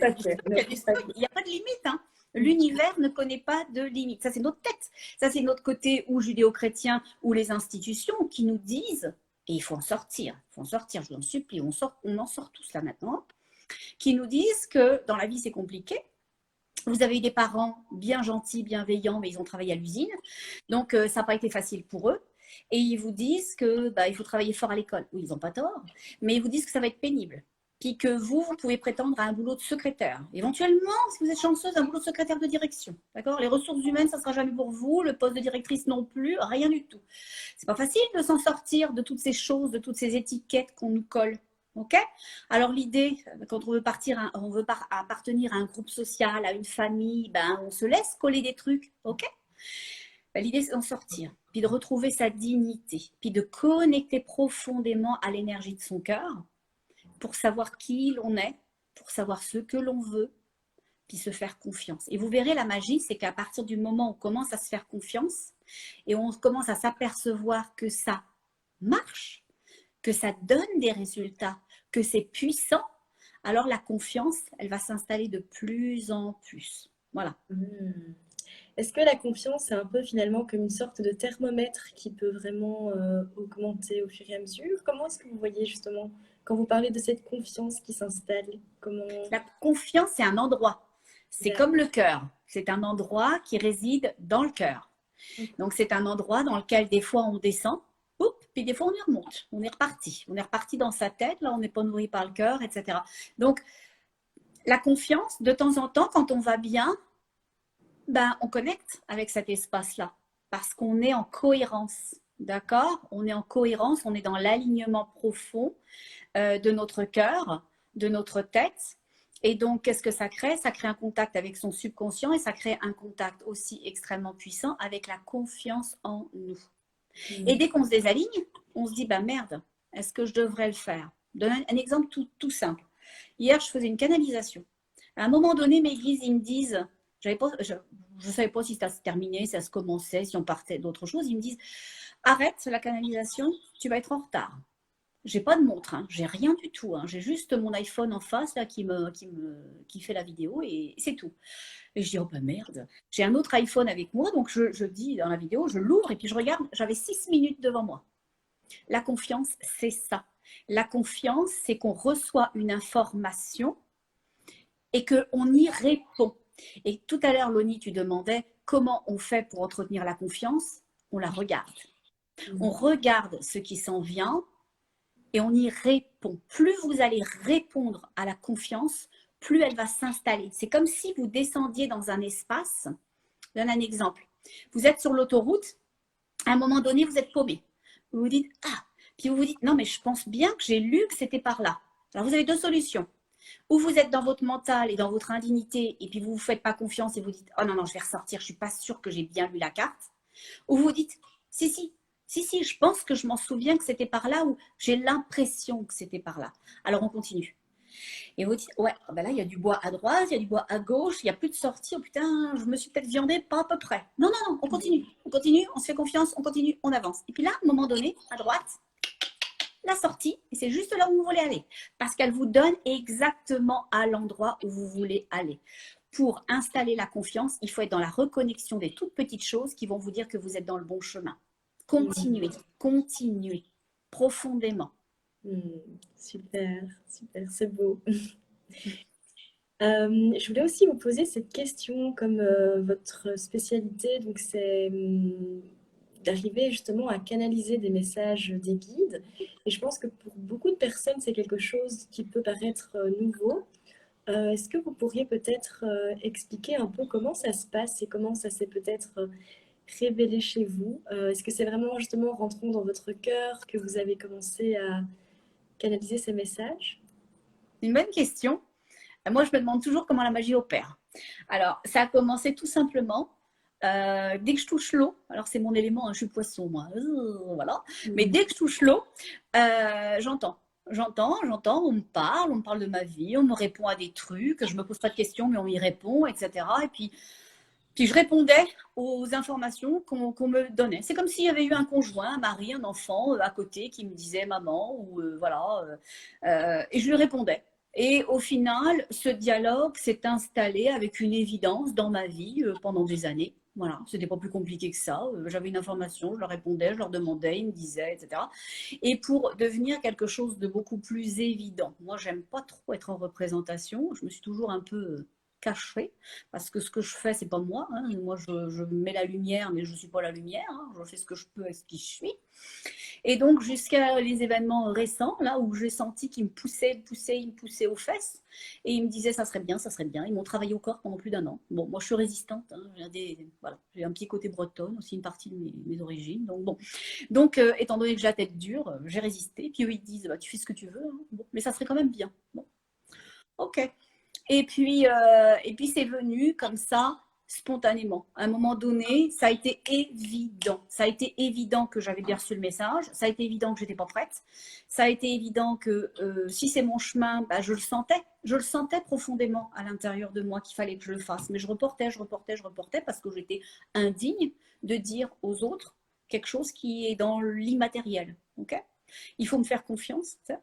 n'y a pas de limite, hein. L'univers ne connaît pas de limite. Ça, c'est notre tête. Ça, c'est notre côté ou judéo-chrétien ou les institutions qui nous disent, et il faut en sortir, je vous en supplie, on en sort tous là maintenant, qui nous disent que dans la vie, c'est compliqué. Vous avez eu des parents bien gentils, bienveillants, mais ils ont travaillé à l'usine. Donc, ça n'a pas été facile pour eux. Et ils vous disent que il faut travailler fort à l'école. Oui, ils n'ont pas tort. Mais ils vous disent que ça va être pénible. Puis que vous pouvez prétendre à un boulot de secrétaire. Éventuellement, si vous êtes chanceuse, un boulot de secrétaire de direction. D'accord? Les ressources humaines, ça ne sera jamais pour vous. Le poste de directrice non plus. Rien du tout. C'est pas facile de s'en sortir de toutes ces choses, de toutes ces étiquettes qu'on nous colle. Ok? Alors l'idée, quand on veut appartenir à un groupe social, à une famille, on se laisse coller des trucs. Ok? L'idée, c'est d'en sortir, puis de retrouver sa dignité, puis de connecter profondément à l'énergie de son cœur pour savoir qui l'on est, pour savoir ce que l'on veut, puis se faire confiance. Et vous verrez, la magie, c'est qu'à partir du moment où on commence à se faire confiance et on commence à s'apercevoir que ça marche, que ça donne des résultats, que c'est puissant, alors la confiance, elle va s'installer de plus en plus. Voilà. Est-ce que la confiance, c'est un peu finalement comme une sorte de thermomètre qui peut vraiment augmenter au fur et à mesure? Comment est-ce que vous voyez justement, quand vous parlez de cette confiance qui s'installe, comment... La confiance, c'est un endroit. C'est comme le cœur. C'est un endroit qui réside dans le cœur. Donc, c'est un endroit dans lequel des fois on descend, puis des fois on y remonte. On est reparti. On est reparti dans sa tête. Là, on n'est pas nourri par le cœur, etc. Donc, la confiance, de temps en temps, quand on va bien, ben, on connecte avec cet espace-là parce qu'on est en cohérence. D'accord? On est en cohérence, on est dans l'alignement profond de notre cœur, de notre tête. Et donc, qu'est-ce que ça crée? Ça crée un contact avec son subconscient et ça crée un contact aussi extrêmement puissant avec la confiance en nous. Et dès qu'on se désaligne, on se dit, bah merde, est-ce que je devrais le faire? Donne un exemple tout simple. Hier, je faisais une canalisation. À un moment donné, mes guides, ils me disent, je ne savais pas si ça se terminait, si ça se commençait, si on partait d'autre chose. Ils me disent, arrête la canalisation, tu vas être en retard. J'ai pas de montre, hein. J'ai rien du tout. Hein. J'ai juste mon iPhone en face là, qui fait la vidéo et c'est tout. Et je dis, oh bah merde, j'ai un autre iPhone avec moi, donc je dis dans la vidéo, je l'ouvre et puis je regarde, j'avais 6 minutes devant moi. La confiance, c'est ça. La confiance, c'est qu'on reçoit une information et qu'on y répond. Et tout à l'heure, Loni, tu demandais comment on fait pour entretenir la confiance. On la regarde. On regarde ce qui s'en vient et on y répond. Plus vous allez répondre à la confiance, plus elle va s'installer. C'est comme si vous descendiez dans un espace. Je donne un exemple. Vous êtes sur l'autoroute, à un moment donné, vous êtes paumé. Vous vous dites, ah, puis vous vous dites, non, mais je pense bien que j'ai lu que c'était par là. Alors, vous avez deux solutions. Ou vous êtes dans votre mental et dans votre indignité, et puis vous ne vous faites pas confiance et vous dites, oh non, non, je vais ressortir, je ne suis pas sûre que j'ai bien lu la carte. Ou vous dites, si, je pense que je m'en souviens que c'était par là, ou j'ai l'impression que c'était par là. Alors, on continue. Et vous dites, ouais, ben là, il y a du bois à droite, il y a du bois à gauche, il n'y a plus de sortie. Oh putain, je me suis peut-être viandée, pas à peu près. Non, non, non, on continue, on se fait confiance, on continue, on avance. Et puis là, à un moment donné, à droite, la sortie, et c'est juste là où vous voulez aller. Parce qu'elle vous donne exactement à l'endroit où vous voulez aller. Pour installer la confiance, il faut être dans la reconnexion des toutes petites choses qui vont vous dire que vous êtes dans le bon chemin. Continuez, continuez, profondément. Super, super, c'est beau. Je voulais aussi vous poser cette question comme votre spécialité, donc c'est d'arriver justement à canaliser des messages des guides. Et je pense que pour beaucoup de personnes, c'est quelque chose qui peut paraître nouveau. Est-ce que vous pourriez peut-être expliquer un peu comment ça se passe et comment ça s'est peut-être révélé chez vous? Est-ce que c'est vraiment justement en rentrant dans votre cœur que vous avez commencé à canaliser ces messages? Une bonne question. Moi, je me demande toujours comment la magie opère. Alors, ça a commencé tout simplement dès que je touche l'eau. Alors, c'est mon élément, hein, je suis poisson, moi. Voilà. Mais dès que je touche l'eau, j'entends. J'entends, on me parle de ma vie, on me répond à des trucs, je ne me pose pas de questions, mais on y répond, etc. Et puis je répondais aux informations qu'on me donnait. C'est comme s'il y avait eu un conjoint, un mari, un enfant à côté qui me disait maman, ou voilà, et je lui répondais. Et au final, ce dialogue s'est installé avec une évidence dans ma vie pendant des années. Voilà, c'était pas plus compliqué que ça. J'avais une information, je leur répondais, je leur demandais, ils me disaient, etc. Et pour devenir quelque chose de beaucoup plus évident. Moi, j'aime pas trop être en représentation. Je me suis toujours un peu cachée parce que ce que je fais, c'est pas moi. Hein. Moi, je mets la lumière, mais je suis pas la lumière. Hein. Je fais ce que je peux avec ce qui je suis. Et donc, jusqu'à les événements récents, là où j'ai senti qu'ils me poussaient, ils me poussaient aux fesses. Et ils me disaient, ça serait bien, ça serait bien. Ils m'ont travaillé au corps pendant plus d'1 an. Bon, moi, je suis résistante. Hein. Voilà. J'ai un petit côté bretonne, aussi une partie de mes origines. Donc, bon. Donc, étant donné que j'ai la tête dure, j'ai résisté. Puis eux, ils disent, bah, tu fais ce que tu veux. Hein. Bon, mais ça serait quand même bien. Bon. OK. Et puis c'est venu comme ça, spontanément. À un moment donné, ça a été évident. Ça a été évident que j'avais bien reçu le message. Ça a été évident que j'étais pas prête. Ça a été évident que si c'est mon chemin, bah, je le sentais. Je le sentais profondément à l'intérieur de moi qu'il fallait que je le fasse. Mais je reportais parce que j'étais indigne de dire aux autres quelque chose qui est dans l'immatériel. Okay, il faut me faire confiance. Ça.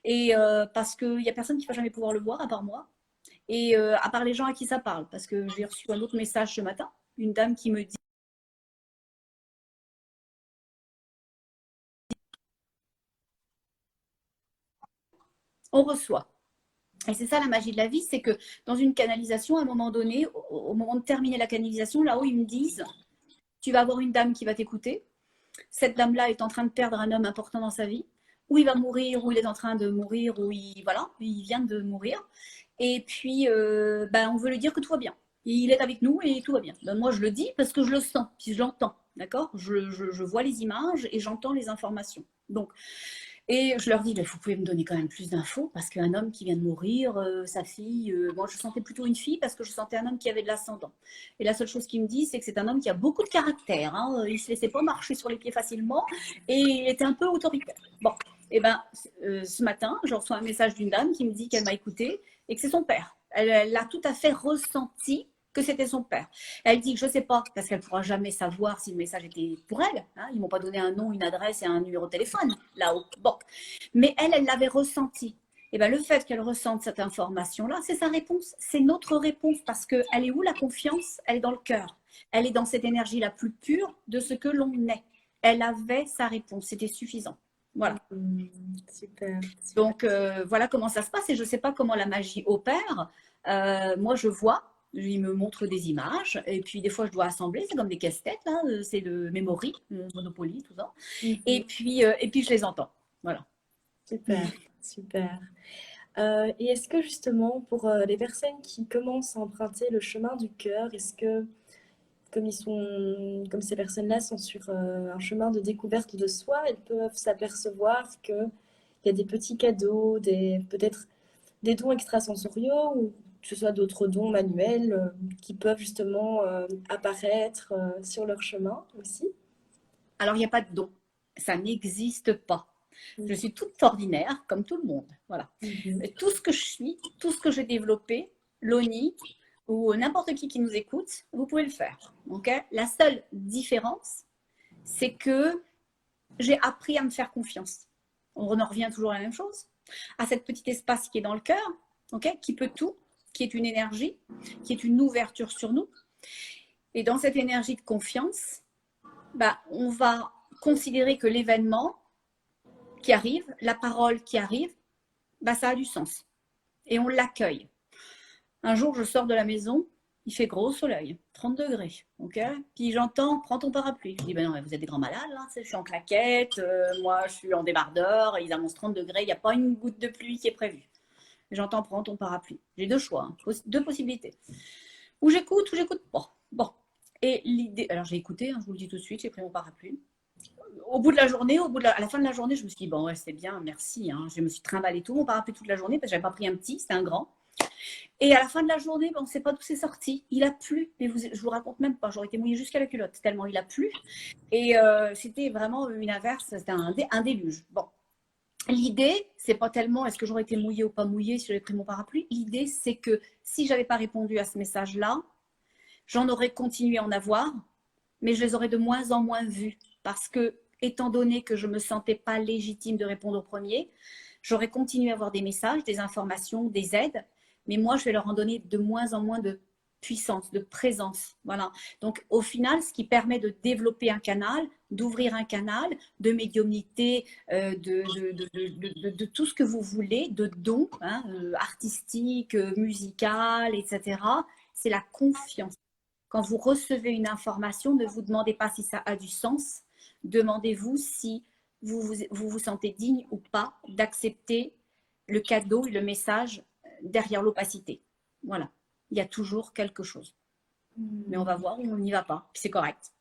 Et parce qu'il n'y a personne qui ne va jamais pouvoir le voir à part moi. Et à part les gens à qui ça parle. Parce que j'ai reçu un autre message ce matin. Une dame qui me dit on reçoit. Et c'est ça la magie de la vie, c'est que dans une canalisation, à un moment donné, au moment de terminer la canalisation, là-haut, ils me disent tu vas avoir une dame qui va t'écouter. Cette dame-là est en train de perdre un homme important dans sa vie. Ou il va mourir, ou il est en train de mourir, ou il vient de mourir. Et puis, on veut lui dire que tout va bien. Il est avec nous et tout va bien. Ben, moi, je le dis parce que je le sens, puis je l'entends. D'accord, je vois les images et j'entends les informations. Donc, et je leur dis, vous pouvez me donner quand même plus d'infos parce qu'un homme qui vient de mourir, sa fille, moi je sentais plutôt une fille parce que je sentais un homme qui avait de l'ascendant. Et la seule chose qu'il me dit, c'est que c'est un homme qui a beaucoup de caractère. Hein. Il ne se laissait pas marcher sur les pieds facilement et il était un peu autoritaire. Bon, et ben ce matin, je reçois un message d'une dame qui me dit qu'elle m'a écouté et que c'est son père. Elle a tout à fait ressenti que c'était son père. Elle dit que je ne sais pas, parce qu'elle ne pourra jamais savoir si le message était pour elle. Hein. Ils ne m'ont pas donné un nom, une adresse et un numéro de téléphone là-haut. Bon. Mais elle l'avait ressenti. Et bien, le fait qu'elle ressente cette information-là, c'est sa réponse. C'est notre réponse parce qu'elle est où la confiance? Elle est dans le cœur. Elle est dans cette énergie la plus pure de ce que l'on est. Elle avait sa réponse. C'était suffisant. Voilà. Super, super. Donc, voilà comment ça se passe. Et je ne sais pas comment la magie opère. Moi, je vois. Il me montre des images et puis des fois je dois assembler, c'est comme des casse-têtes, là, c'est de Memory, Monopoly, tout ça. Et puis je les entends. Voilà. Super, super. Et est-ce que justement pour les personnes qui commencent à emprunter le chemin du cœur, est-ce que comme ces personnes-là sont sur un chemin de découverte de soi, elles peuvent s'apercevoir qu'il y a des petits cadeaux, peut-être des dons extrasensoriaux ou que ce soit d'autres dons manuels qui peuvent justement apparaître sur leur chemin aussi? Alors, il n'y a pas de don. Ça n'existe pas. Je suis toute ordinaire, comme tout le monde. Voilà. Et tout ce que je suis, tout ce que j'ai développé, Loni ou n'importe qui nous écoute, vous pouvez le faire. Okay, la seule différence, c'est que j'ai appris à me faire confiance. On en revient toujours à la même chose. À cet petit espace qui est dans le cœur, okay, qui peut tout, qui est une énergie, qui est une ouverture sur nous. Et dans cette énergie de confiance, on va considérer que l'événement qui arrive, la parole qui arrive, ça a du sens. Et on l'accueille. Un jour, je sors de la maison, il fait gros soleil, 30 degrés. Okay, puis j'entends, prends ton parapluie. Je dis, non, mais vous êtes des grands malades, là. Je suis en claquette, moi je suis en débardeur, ils annoncent 30 degrés, il n'y a pas une goutte de pluie qui est prévue. J'entends, prends ton parapluie. J'ai deux choix, deux possibilités. Ou j'écoute pas. Bon. Et l'idée, alors j'ai écouté, je vous le dis tout de suite, j'ai pris mon parapluie. Au bout de la journée, à la fin de la journée, je me suis dit, bon, ouais, c'est bien, merci. Hein. Je me suis trimballé tout mon parapluie toute la journée parce que je n'avais pas pris un petit, c'était un grand. Et à la fin de la journée, on ne sait pas d'où c'est sorti. Il a plu, mais je vous raconte même pas. J'aurais été mouillée jusqu'à la culotte tellement il a plu. Et c'était vraiment une averse, c'était un déluge. Bon, l'idée, c'est pas tellement est-ce que j'aurais été mouillée ou pas mouillée si j'avais pris mon parapluie. L'idée, c'est que si j'avais pas répondu à ce message-là, j'en aurais continué à en avoir, mais je les aurais de moins en moins vus parce que, étant donné que je ne me sentais pas légitime de répondre au premier, j'aurais continué à avoir des messages, des informations, des aides, mais moi, je vais leur en donner de moins en moins de puissance, de présence. Voilà. Donc, au final, ce qui permet de développer un canal, d'ouvrir un canal, de médiumnité, de tout ce que vous voulez, de dons hein, artistiques, musical, etc., c'est la confiance. Quand vous recevez une information, ne vous demandez pas si ça a du sens. Demandez-vous si vous sentez digne ou pas d'accepter le cadeau et le message derrière l'opacité. Voilà. Il y a toujours quelque chose. Mais on va voir où on n'y va pas. Puis c'est correct.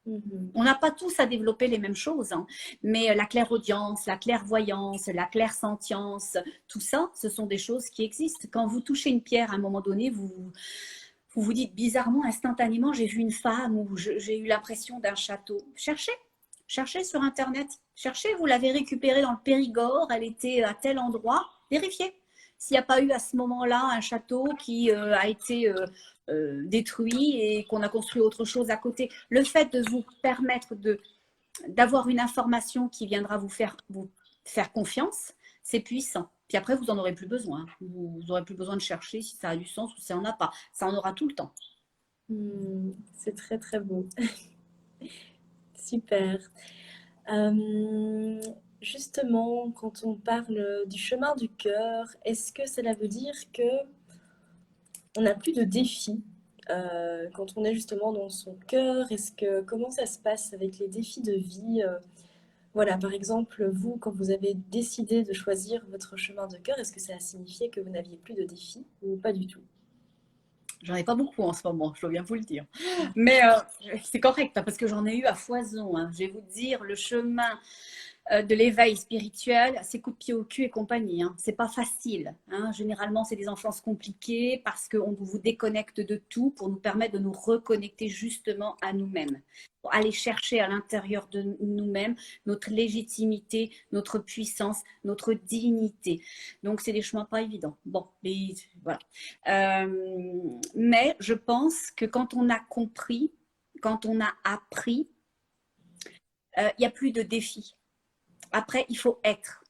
On n'a pas tous à développer les mêmes choses, hein. Mais la clairaudience, la clairvoyance, la clairsentience, tout ça, ce sont des choses qui existent. Quand vous touchez une pierre, à un moment donné, vous vous vous dites bizarrement, instantanément, j'ai vu une femme ou j'ai eu l'impression d'un château. Cherchez, cherchez sur Internet. Cherchez, vous l'avez récupérée dans le Périgord, elle était à tel endroit. Vérifiez s'il n'y a pas eu à ce moment-là un château qui a été détruit et qu'on a construit autre chose à côté. Le fait de vous permettre d'avoir une information qui viendra vous faire confiance, c'est puissant. Puis après, vous n'en aurez plus besoin. Vous n'aurez plus besoin de chercher si ça a du sens ou si ça n'en a pas. Ça en aura tout le temps. C'est très très beau. Super. Euh, Justement, quand on parle du chemin du cœur, est-ce que cela veut dire que on n'a plus de défis quand on est justement dans son cœur? Comment ça se passe avec les défis de vie? Voilà, par exemple, vous, quand vous avez décidé de choisir votre chemin de cœur, est-ce que ça a signifié que vous n'aviez plus de défis ou pas du tout? J'en ai pas beaucoup en ce moment, je dois bien vous le dire. Mais c'est correct, hein, parce que j'en ai eu à foison. Hein. Je vais vous dire, le chemin de l'éveil spirituel, c'est coups de pied au cul et compagnie. Hein. C'est pas facile. Hein. Généralement, c'est des enfances compliquées parce qu'on vous déconnecte de tout pour nous permettre de nous reconnecter justement à nous-mêmes. Pour aller chercher à l'intérieur de nous-mêmes notre légitimité, notre puissance, notre dignité. Donc, c'est des chemins pas évidents. Bon, voilà. Mais je pense que quand on a compris, quand on a appris, il n'y a plus de défis. Après, il faut être.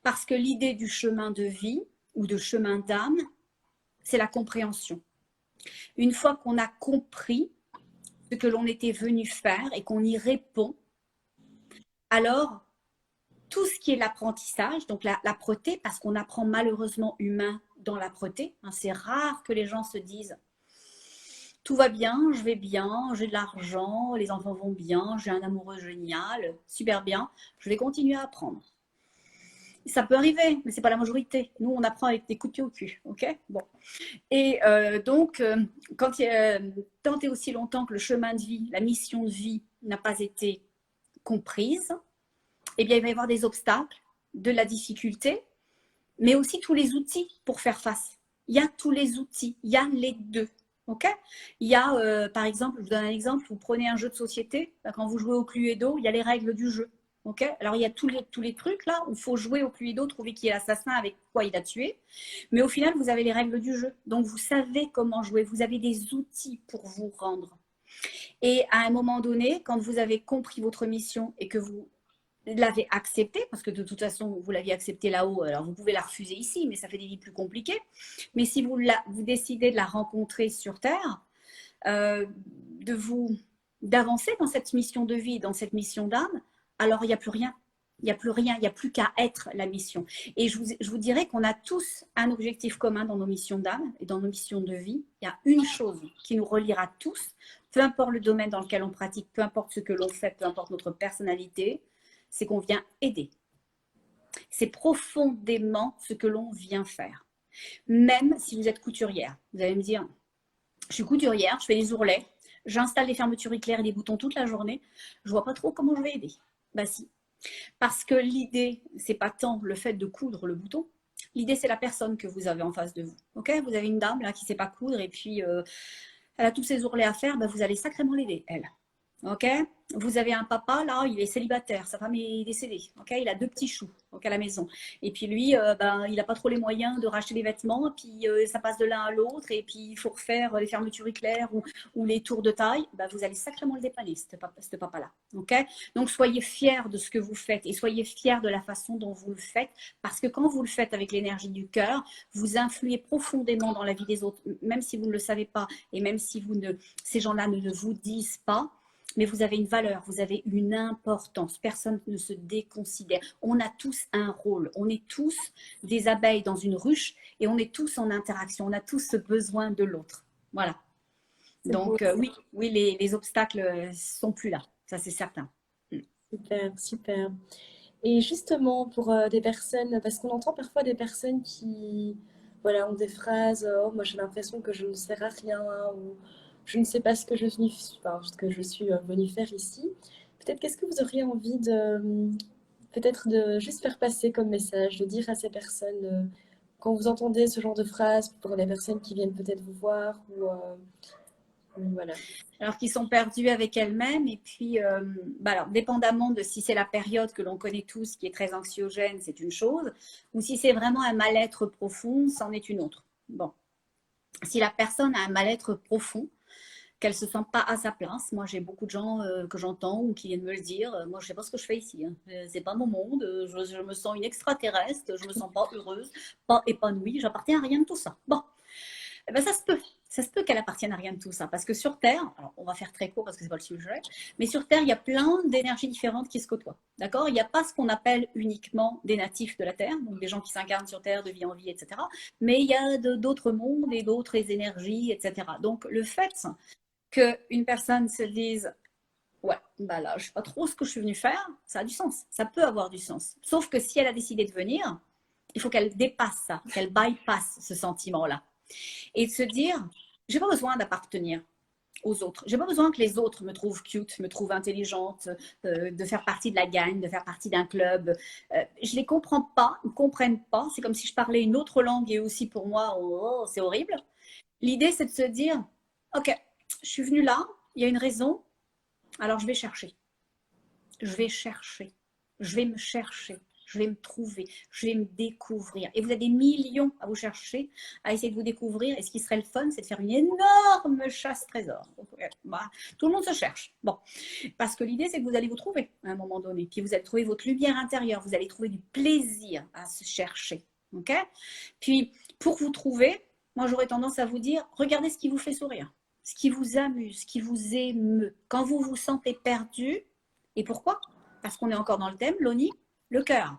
Parce que l'idée du chemin de vie ou de chemin d'âme, c'est la compréhension. Une fois qu'on a compris ce que l'on était venu faire et qu'on y répond, alors tout ce qui est l'apprentissage, donc l'âpreté, parce qu'on apprend malheureusement humain dans l'âpreté, hein, c'est rare que les gens se disent tout va bien, je vais bien, j'ai de l'argent, les enfants vont bien, j'ai un amoureux génial, super bien, je vais continuer à apprendre. Ça peut arriver, mais ce n'est pas la majorité. Nous, on apprend avec des coups de pied au cul. Ok, bon. Et donc, tant et aussi longtemps que le chemin de vie, la mission de vie n'a pas été comprise, eh bien, il va y avoir des obstacles, de la difficulté, mais aussi tous les outils pour faire face. Il y a tous les outils, il y a les deux. Ok, il y a, par exemple, je vous donne un exemple, vous prenez un jeu de société, quand vous jouez au Cluedo, il y a les règles du jeu. Ok, alors il y a tous les trucs là où il faut jouer au Cluedo, trouver qui est l'assassin, avec quoi il a tué. Mais au final, vous avez les règles du jeu. Donc vous savez comment jouer, vous avez des outils pour vous rendre. Et à un moment donné, quand vous avez compris votre mission et que vous l'avez acceptée, parce que de toute façon, vous l'aviez acceptée là-haut, alors vous pouvez la refuser ici, mais ça fait des vies plus compliquées. Mais si vous décidez de la rencontrer sur Terre, euh, d'avancer dans cette mission de vie, dans cette mission d'âme, alors il n'y a plus rien. Il n'y a plus rien, il n'y a plus qu'à être la mission. Et je vous dirais qu'on a tous un objectif commun dans nos missions d'âme et dans nos missions de vie. Il y a une chose qui nous reliera tous, peu importe le domaine dans lequel on pratique, peu importe ce que l'on fait, peu importe notre personnalité, c'est qu'on vient aider. C'est profondément ce que l'on vient faire. Même si vous êtes couturière, vous allez me dire, je suis couturière, je fais des ourlets, j'installe des fermetures éclairs et des boutons toute la journée, je vois pas trop comment je vais aider. Bah si, parce que l'idée, c'est pas tant le fait de coudre le bouton, l'idée c'est la personne que vous avez en face de vous. Ok, vous avez une dame là qui sait pas coudre et puis elle a tous ses ourlets à faire, bah, vous allez sacrément l'aider, elle. Ok, vous avez un papa là, il est célibataire, sa femme est décédée. Ok, il a deux petits choux à la maison. Et puis lui, il n'a pas trop les moyens de racheter des vêtements. Et puis ça passe de l'un à l'autre. Et puis il faut refaire les fermetures éclairs ou les tours de taille. Bah, vous allez sacrément le dépanner, ce papa-là. Ok, donc soyez fiers de ce que vous faites et soyez fiers de la façon dont vous le faites. Parce que quand vous le faites avec l'énergie du cœur, vous influez profondément dans la vie des autres, même si vous ne le savez pas et même si ces gens-là ne le vous disent pas. Mais vous avez une valeur, vous avez une importance. Personne ne se déconsidère. On a tous un rôle. On est tous des abeilles dans une ruche et on est tous en interaction. On a tous ce besoin de l'autre. Voilà. Donc oui, les obstacles sont plus là. Ça, c'est certain. Super, super. Et justement, pour des personnes, parce qu'on entend parfois des personnes qui, voilà, ont des phrases, oh, moi j'ai l'impression que je ne sers à rien, ou je ne sais pas ce que ce que je suis venue faire ici. Peut-être qu'est-ce que vous auriez envie peut-être de juste faire passer comme message, de dire à ces personnes, quand vous entendez ce genre de phrases pour les personnes qui viennent peut-être vous voir ou voilà. Alors qu'ils sont perdus avec elles-mêmes et puis, alors, dépendamment de si c'est la période que l'on connaît tous qui est très anxiogène, c'est une chose, ou si c'est vraiment un mal-être profond, c'en est une autre. Bon, si la personne a un mal-être profond, qu'elle ne se sent pas à sa place. Moi, j'ai beaucoup de gens que j'entends ou qui viennent me le dire. Moi, je ne sais pas ce que je fais ici. Hein. C'est pas mon monde. Je me sens une extraterrestre. Je me sens pas heureuse, pas épanouie. J'appartiens à rien de tout ça. Bon, eh ben, ça se peut. Ça se peut qu'elle appartienne à rien de tout ça. Parce que sur Terre, alors on va faire très court parce que c'est pas le sujet, mais sur Terre, il y a plein d'énergies différentes qui se côtoient. D'accord? Il n'y a pas ce qu'on appelle uniquement des natifs de la Terre, donc des gens qui s'incarnent sur Terre de vie en vie, etc. Mais il y a d'autres mondes et d'autres énergies, etc. Donc le fait qu'une personne se dise ouais, bah là, je sais pas trop ce que je suis venue faire, ça a du sens, ça peut avoir du sens. Sauf que si elle a décidé de venir, il faut qu'elle dépasse ça, qu'elle bypasse ce sentiment-là. Et de se dire, j'ai pas besoin d'appartenir aux autres. J'ai pas besoin que les autres me trouvent cute, me trouvent intelligente, de faire partie de la gang, de faire partie d'un club. Je les comprends pas, ils me comprennent pas. C'est comme si je parlais une autre langue et aussi pour moi, oh, c'est horrible. L'idée, c'est de se dire, ok, je suis venue là, il y a une raison, alors je vais chercher. Je vais chercher. Je vais me chercher. Je vais me trouver. Je vais me découvrir. Et vous avez des millions à vous chercher, à essayer de vous découvrir. Et ce qui serait le fun, c'est de faire une énorme chasse-trésor. Bah, tout le monde se cherche. Bon. Parce que l'idée, c'est que vous allez vous trouver à un moment donné. Puis vous allez trouver votre lumière intérieure. Vous allez trouver du plaisir à se chercher. OK? Puis, pour vous trouver, moi, j'aurais tendance à vous dire, regardez ce qui vous fait sourire, ce qui vous amuse, ce qui vous émeut. Quand vous vous sentez perdu, et pourquoi? Parce qu'on est encore dans le thème, Loni, le cœur.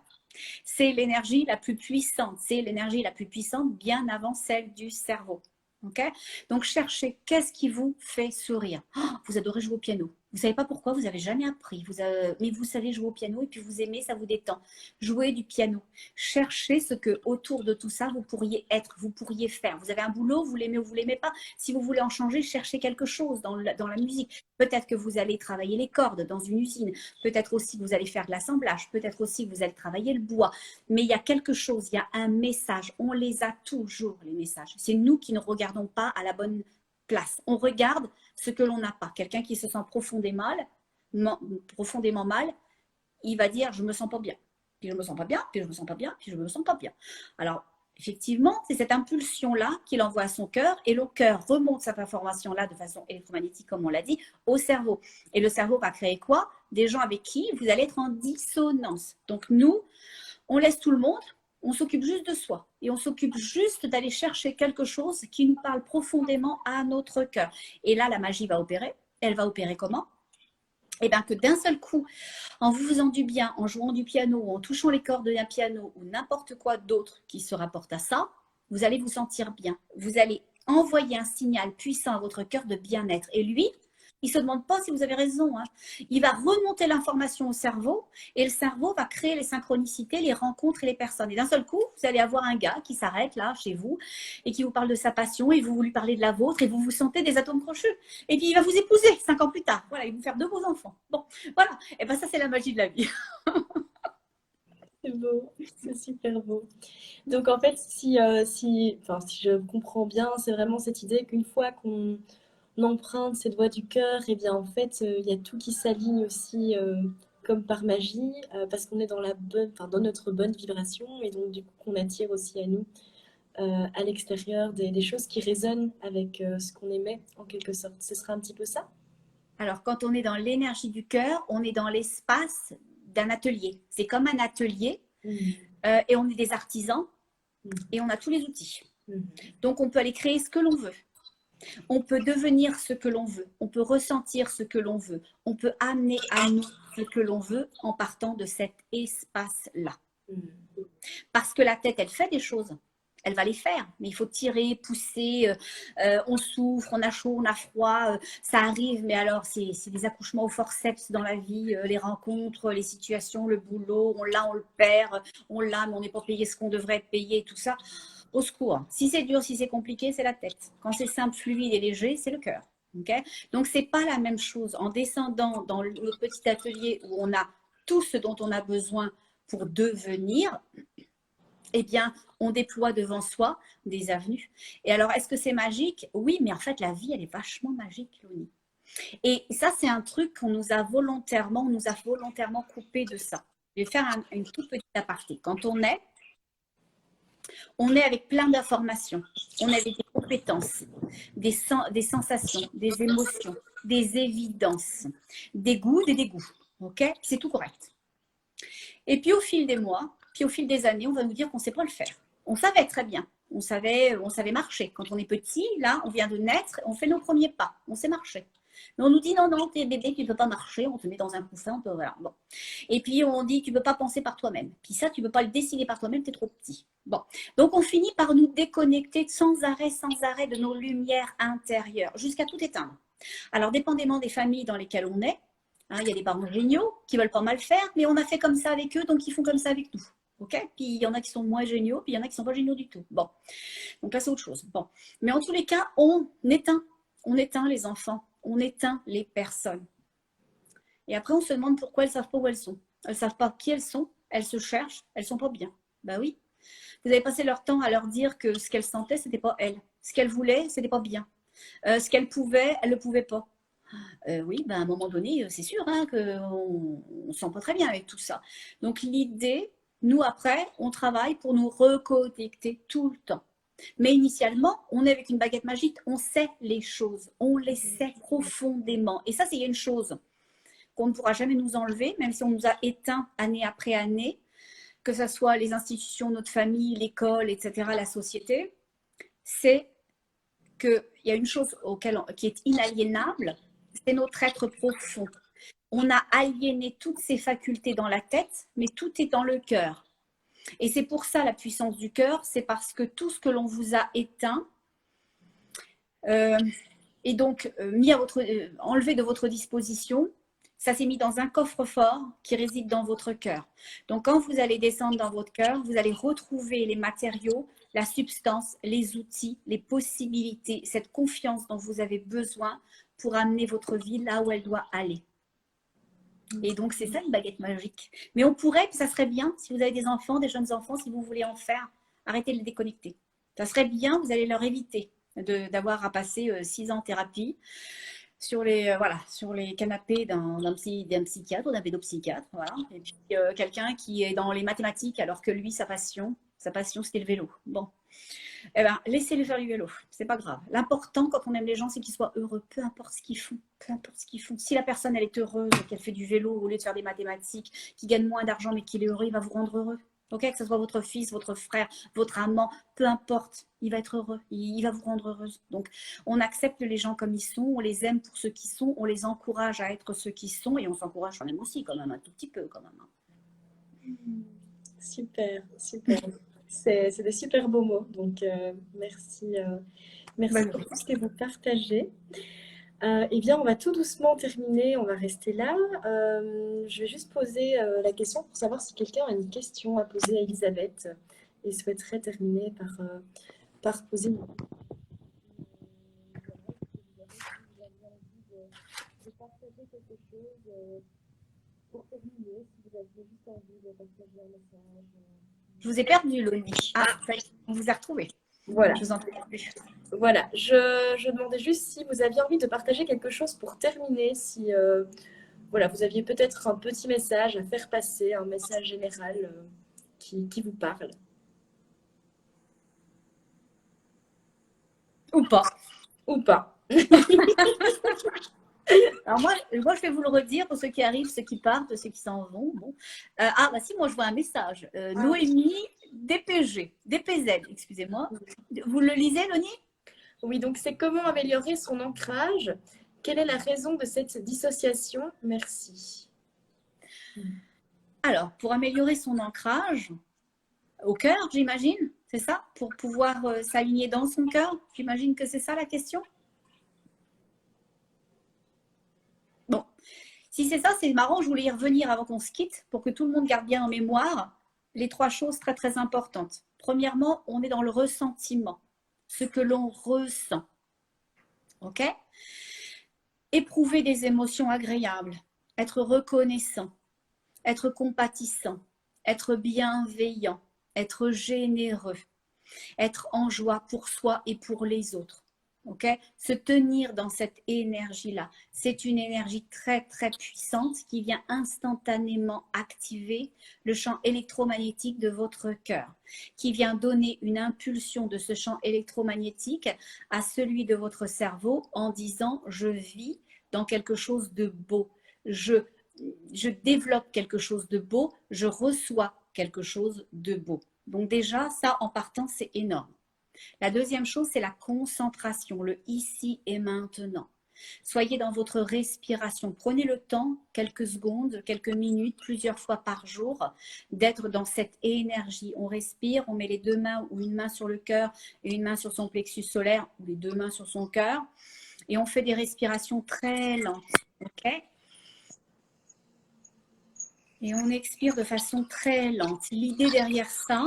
C'est l'énergie la plus puissante. C'est l'énergie la plus puissante bien avant celle du cerveau. Okay? Donc, cherchez qu'est-ce qui vous fait sourire. Oh, vous adorez jouer au piano. Vous ne savez pas pourquoi, vous n'avez jamais appris. Mais vous savez jouer au piano et puis vous aimez, ça vous détend. Jouez du piano. Cherchez ce que autour de tout ça, vous pourriez être, vous pourriez faire. Vous avez un boulot, vous l'aimez ou vous ne l'aimez pas. Si vous voulez en changer, cherchez quelque chose dans la musique. Peut-être que vous allez travailler les cordes dans une usine. Peut-être aussi que vous allez faire de l'assemblage. Peut-être aussi que vous allez travailler le bois. Mais il y a quelque chose, il y a un message. On les a toujours, les messages. C'est nous qui ne regardons pas à la bonne place. On regarde ce que l'on n'a pas. Quelqu'un qui se sent profondément mal, il va dire « je me sens pas bien ». Puis je me sens pas bien, puis je me sens pas bien, puis je me sens pas bien. Alors, effectivement, c'est cette impulsion-là qu'il envoie à son cœur et le cœur remonte cette information-là de façon électromagnétique, comme on l'a dit, au cerveau. Et le cerveau va créer quoi? Des gens avec qui vous allez être en dissonance. Donc nous, on laisse tout le monde, on s'occupe juste de soi et on s'occupe juste d'aller chercher quelque chose qui nous parle profondément à notre cœur. Et là, la magie va opérer. Elle va opérer comment? Eh bien, que d'un seul coup, en vous faisant du bien, en jouant du piano, ou en touchant les cordes d'un piano ou n'importe quoi d'autre qui se rapporte à ça, vous allez vous sentir bien. Vous allez envoyer un signal puissant à votre cœur de bien-être. Et lui, il ne se demande pas si vous avez raison. Hein. Il va remonter l'information au cerveau et le cerveau va créer les synchronicités, les rencontres et les personnes. Et d'un seul coup, vous allez avoir un gars qui s'arrête là, chez vous, et qui vous parle de sa passion et vous lui parlez de la vôtre et vous vous sentez des atomes crochus. Et puis, il va vous épouser 5 ans plus tard. Voilà, il va vous faire 2 beaux enfants. Bon, voilà. Et bien ça, c'est la magie de la vie. C'est beau, c'est super beau. Donc en fait, si je comprends bien, c'est vraiment cette idée qu'une fois qu'on emprunte cette voie du cœur, et bien en fait, il y a tout qui s'aligne aussi comme par magie, parce qu'on est dans dans notre bonne vibration, et donc du coup qu'on attire aussi à nous, à l'extérieur, des choses qui résonnent avec ce qu'on aimait en quelque sorte. Ce sera un petit peu ça? Alors, quand on est dans l'énergie du cœur, on est dans l'espace d'un atelier. C'est comme un atelier et on est des artisans et on a tous les outils. Donc, on peut aller créer ce que l'on veut. On peut devenir ce que l'on veut. On peut ressentir ce que l'on veut. On peut amener à nous ce que l'on veut en partant de cet espace-là. Parce que la tête, elle fait des choses. Elle va les faire, mais il faut tirer, pousser, on souffre, on a chaud, on a froid, ça arrive, mais alors c'est des accouchements au forceps dans la vie, les rencontres, les situations, le boulot, on l'a, on le perd, on l'a, mais on n'est pas payé ce qu'on devrait être payé, tout ça. Au secours. Si c'est dur, si c'est compliqué, c'est la tête. Quand c'est simple, fluide et léger, c'est le cœur. Okay? Donc, ce n'est pas la même chose. En descendant dans notre petit atelier où on a tout ce dont on a besoin pour devenir, eh bien, on déploie devant soi des avenues. Et alors, est-ce que c'est magique? Oui, mais en fait, la vie, elle est vachement magique, Loni. Et ça, c'est un truc on nous a volontairement coupé de ça. Je vais faire une toute petite aparté. Quand on est avec plein d'informations, on est avec des compétences, des sensations, des émotions, des évidences, des goûts, des dégoûts. Ok? C'est tout correct. Et puis au fil des mois, puis au fil des années, on va nous dire qu'on ne sait pas le faire. On savait très bien. On savait marcher. Quand on est petit, là, on vient de naître, on fait nos premiers pas. On sait marcher. Mais on nous dit non, non, t'es bébé, tu ne peux pas marcher, on te met dans un coussin, voilà. Bon. Et puis on dit tu ne peux pas penser par toi-même. Puis ça, tu ne peux pas le décider par toi-même, tu es trop petit. Bon. Donc on finit par nous déconnecter sans arrêt de nos lumières intérieures, jusqu'à tout éteindre. Alors, dépendamment des familles dans lesquelles on est, hein, il y a des parents géniaux qui ne veulent pas mal faire, mais on a fait comme ça avec eux, donc ils font comme ça avec nous. Okay, puis il y en a qui sont moins géniaux, puis il y en a qui ne sont pas géniaux du tout. Bon, donc là c'est autre chose. Bon, mais en tous les cas, on éteint les enfants, on éteint les personnes. Et après, on se demande pourquoi elles ne savent pas où elles sont. Elles ne savent pas qui elles sont, elles se cherchent, elles ne sont pas bien. Ben oui, vous avez passé leur temps à leur dire que ce qu'elles sentaient, ce n'était pas elles. Ce qu'elles voulaient, ce n'était pas bien. Ce qu'elles pouvaient, elles ne le pouvaient pas. Oui, ben à un moment donné, c'est sûr hein, qu'on ne se sent pas très bien avec tout ça. Donc l'idée, nous après, on travaille pour nous reconnecter tout le temps. Mais initialement, on est avec une baguette magique, on sait les choses, on les sait profondément. Et ça, c'est une chose qu'on ne pourra jamais nous enlever, même si on nous a éteints année après année, que ce soit les institutions, notre famille, l'école, etc., la société, c'est qu'il y a une chose qui est inaliénable, c'est notre être profond. On a aliéné toutes ces facultés dans la tête, mais tout est dans le cœur. Et c'est pour ça la puissance du cœur, c'est parce que tout ce que l'on vous a éteint est donc enlevé de votre disposition. Ça s'est mis dans un coffre-fort qui réside dans votre cœur. Donc quand vous allez descendre dans votre cœur, vous allez retrouver les matériaux, la substance, les outils, les possibilités, cette confiance dont vous avez besoin pour amener votre vie là où elle doit aller. Et donc, c'est ça une baguette magique. Mais on pourrait, puis ça serait bien, si vous avez des enfants, des jeunes enfants, si vous voulez en faire, arrêtez de les déconnecter. Ça serait bien, vous allez leur éviter d'avoir à passer 6 ans en thérapie sur les canapés d'un psychiatre ou d'un pédopsychiatre. Voilà. Et puis, quelqu'un qui est dans les mathématiques alors que lui, sa passion c'était le vélo. Bon. Eh ben, laissez-les faire du vélo, c'est pas grave. L'important quand on aime les gens, c'est qu'ils soient heureux, peu importe ce qu'ils font, peu importe ce qu'ils font. Si la personne elle est heureuse, qu'elle fait du vélo au lieu de faire des mathématiques, qui gagne moins d'argent mais qu'il est heureux, il va vous rendre heureux. Ok, que ce soit votre fils, votre frère, votre amant, peu importe, il va être heureux, il va vous rendre heureuse. Donc, on accepte les gens comme ils sont, on les aime pour ce qu'ils sont, on les encourage à être ce qu'ils sont et on s'encourage quand même aussi, quand même, un tout petit peu quand même. Super, super. C'est des super beaux mots, donc merci, merci pour tout ce que vous partagez. Eh bien, on va tout doucement terminer, on va rester là. Je vais juste poser la question pour savoir si quelqu'un a une question à poser à Elisabeth et souhaiterait terminer par poser une question. De partager quelque chose pour terminer, si vous avez juste envie de partager un message. Je vous ai perdu, Loni. Ah, on vous a retrouvé. Voilà. Je vous entends plus. Voilà, je demandais juste si vous aviez envie de partager quelque chose pour terminer, si voilà, vous aviez peut-être un petit message à faire passer, un message général qui vous parle. Ou pas. Ou pas. Alors moi, je vais vous le redire pour ceux qui arrivent, ceux qui partent, ceux qui s'en vont. Bon. Bah si, moi je vois un message. Noémie DPZ, excusez-moi. Vous le lisez, Loni? Oui, donc c'est comment améliorer son ancrage. Quelle est la raison de cette dissociation? Merci. Alors, pour améliorer son ancrage, au cœur, j'imagine, c'est ça? Pour pouvoir s'aligner dans son cœur, j'imagine que c'est ça la question? Bon, si c'est ça, c'est marrant, je voulais y revenir avant qu'on se quitte pour que tout le monde garde bien en mémoire les 3 choses très très importantes. Premièrement, on est dans le ressentiment, ce que l'on ressent. Ok? Éprouver des émotions agréables, être reconnaissant, être compatissant, être bienveillant, être généreux, être en joie pour soi et pour les autres. Ok, se tenir dans cette énergie-là, c'est une énergie très très puissante qui vient instantanément activer le champ électromagnétique de votre cœur, qui vient donner une impulsion de ce champ électromagnétique à celui de votre cerveau en disant je vis dans quelque chose de beau, je développe quelque chose de beau, je reçois quelque chose de beau. Donc déjà, ça en partant, c'est énorme. La deuxième chose, c'est la concentration, le ici et maintenant. Soyez dans votre respiration. Prenez le temps, quelques secondes, quelques minutes, plusieurs fois par jour, d'être dans cette énergie. On respire, on met les deux mains ou une main sur le cœur et une main sur son plexus solaire ou les deux mains sur son cœur. Et on fait des respirations très lentes. Okay, et on expire de façon très lente. L'idée derrière ça,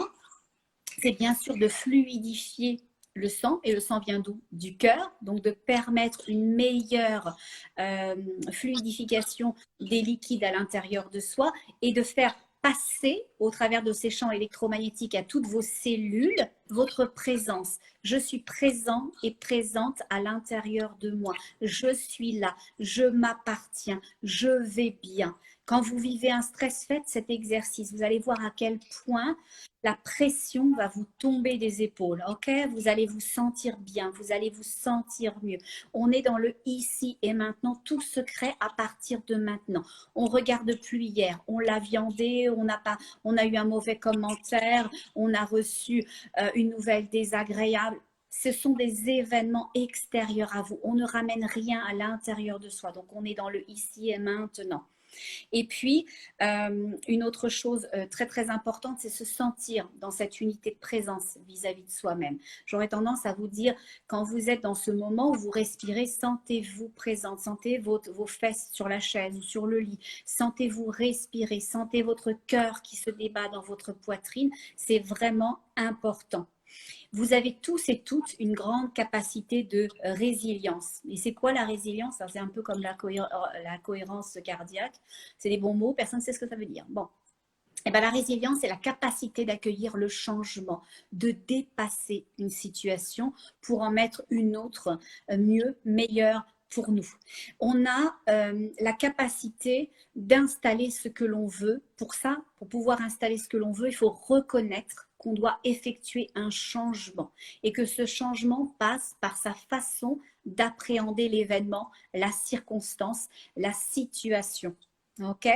c'est bien sûr de fluidifier le sang, et le sang vient d'où? Du cœur, donc de permettre une meilleure fluidification des liquides à l'intérieur de soi et de faire passer au travers de ces champs électromagnétiques à toutes vos cellules votre présence. Je suis présent et présente à l'intérieur de moi. Je suis là, je m'appartiens, je vais bien. Quand vous vivez un stress, faites cet exercice. Vous allez voir à quel point la pression va vous tomber des épaules, ok? Vous allez vous sentir bien, vous allez vous sentir mieux. On est dans le ici et maintenant, tout se crée à partir de maintenant. On regarde plus hier, on l'a viandé, on a eu un mauvais commentaire, on a reçu une nouvelle désagréable. Ce sont des événements extérieurs à vous. On ne ramène rien à l'intérieur de soi. Donc, on est dans le ici et maintenant. Et puis, une autre chose très très importante, c'est se sentir dans cette unité de présence vis-à-vis de soi-même. J'aurais tendance à vous dire, quand vous êtes dans ce moment où vous respirez, sentez-vous présente, sentez vos fesses sur la chaise ou sur le lit, sentez-vous respirer, sentez votre cœur qui se débat dans votre poitrine, c'est vraiment important. Vous avez tous et toutes une grande capacité de résilience. Et c'est quoi la résilience? C'est un peu comme la cohérence cardiaque. C'est des bons mots, personne ne sait ce que ça veut dire. Bon. Et bien, la résilience, c'est la capacité d'accueillir le changement, de dépasser une situation pour en mettre une autre mieux, meilleure pour nous. On a la capacité d'installer ce que l'on veut. Pour ça, pour pouvoir installer ce que l'on veut, il faut reconnaître qu'on doit effectuer un changement et que ce changement passe par sa façon d'appréhender l'événement, la circonstance, la situation. Ok?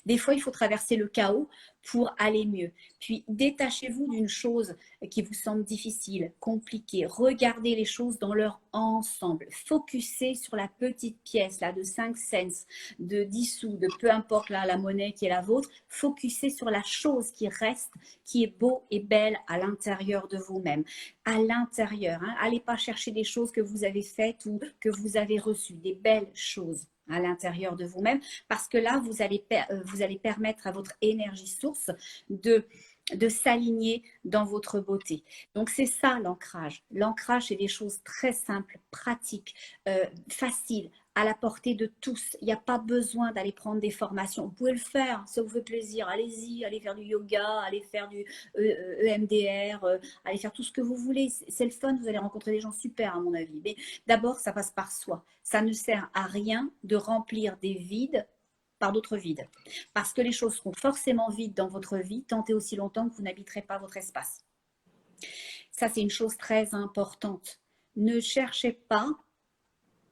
Des fois, il faut traverser le chaos pour aller mieux. Puis, détachez-vous d'une chose qui vous semble difficile, compliquée. Regardez les choses dans leur ensemble. Focussez sur la petite pièce là, de 5 cents, de 10 sous, de peu importe là, la monnaie qui est la vôtre. Focussez sur la chose qui reste, qui est beau et belle à l'intérieur de vous-même. À l'intérieur. Hein. Allez pas chercher des choses que vous avez faites ou que vous avez reçues. Des belles choses à l'intérieur de vous-même, parce que là, vous allez permettre à votre énergie source de s'aligner dans votre beauté. Donc, c'est ça l'ancrage. L'ancrage, c'est des choses très simples, pratiques, faciles, à la portée de tous. Il n'y a pas besoin d'aller prendre des formations. Vous pouvez le faire, ça vous fait plaisir. Allez-y, allez faire du yoga, allez faire du EMDR, allez faire tout ce que vous voulez. C'est le fun, vous allez rencontrer des gens super, à mon avis. Mais d'abord, ça passe par soi. Ça ne sert à rien de remplir des vides par d'autres vides. Parce que les choses seront forcément vides dans votre vie, tant et aussi longtemps que vous n'habiterez pas votre espace. Ça, c'est une chose très importante. Ne cherchez pas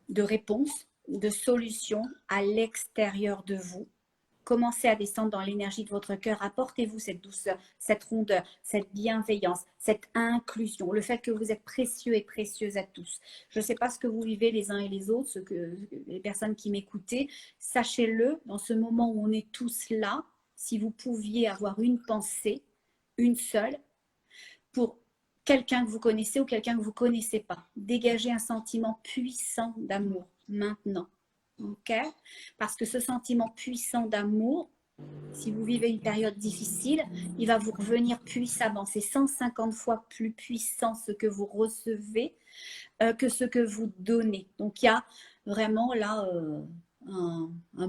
de réponse, de solution à l'extérieur de vous. Commencez à descendre dans l'énergie de votre cœur. Apportez-vous cette douceur, cette rondeur, cette bienveillance, cette inclusion, le fait que vous êtes précieux et précieuses à tous. Je ne sais pas ce que vous vivez les uns et les autres, les personnes qui m'écoutez. Sachez-le, dans ce moment où on est tous là, si vous pouviez avoir une pensée, une seule, pour quelqu'un que vous connaissez ou quelqu'un que vous ne connaissez pas. Dégagez un sentiment puissant d'amour maintenant. Ok? Parce que ce sentiment puissant d'amour, si vous vivez une période difficile, il va vous revenir puissamment. C'est 150 fois plus puissant ce que vous recevez que ce que vous donnez. Donc, il y a vraiment là un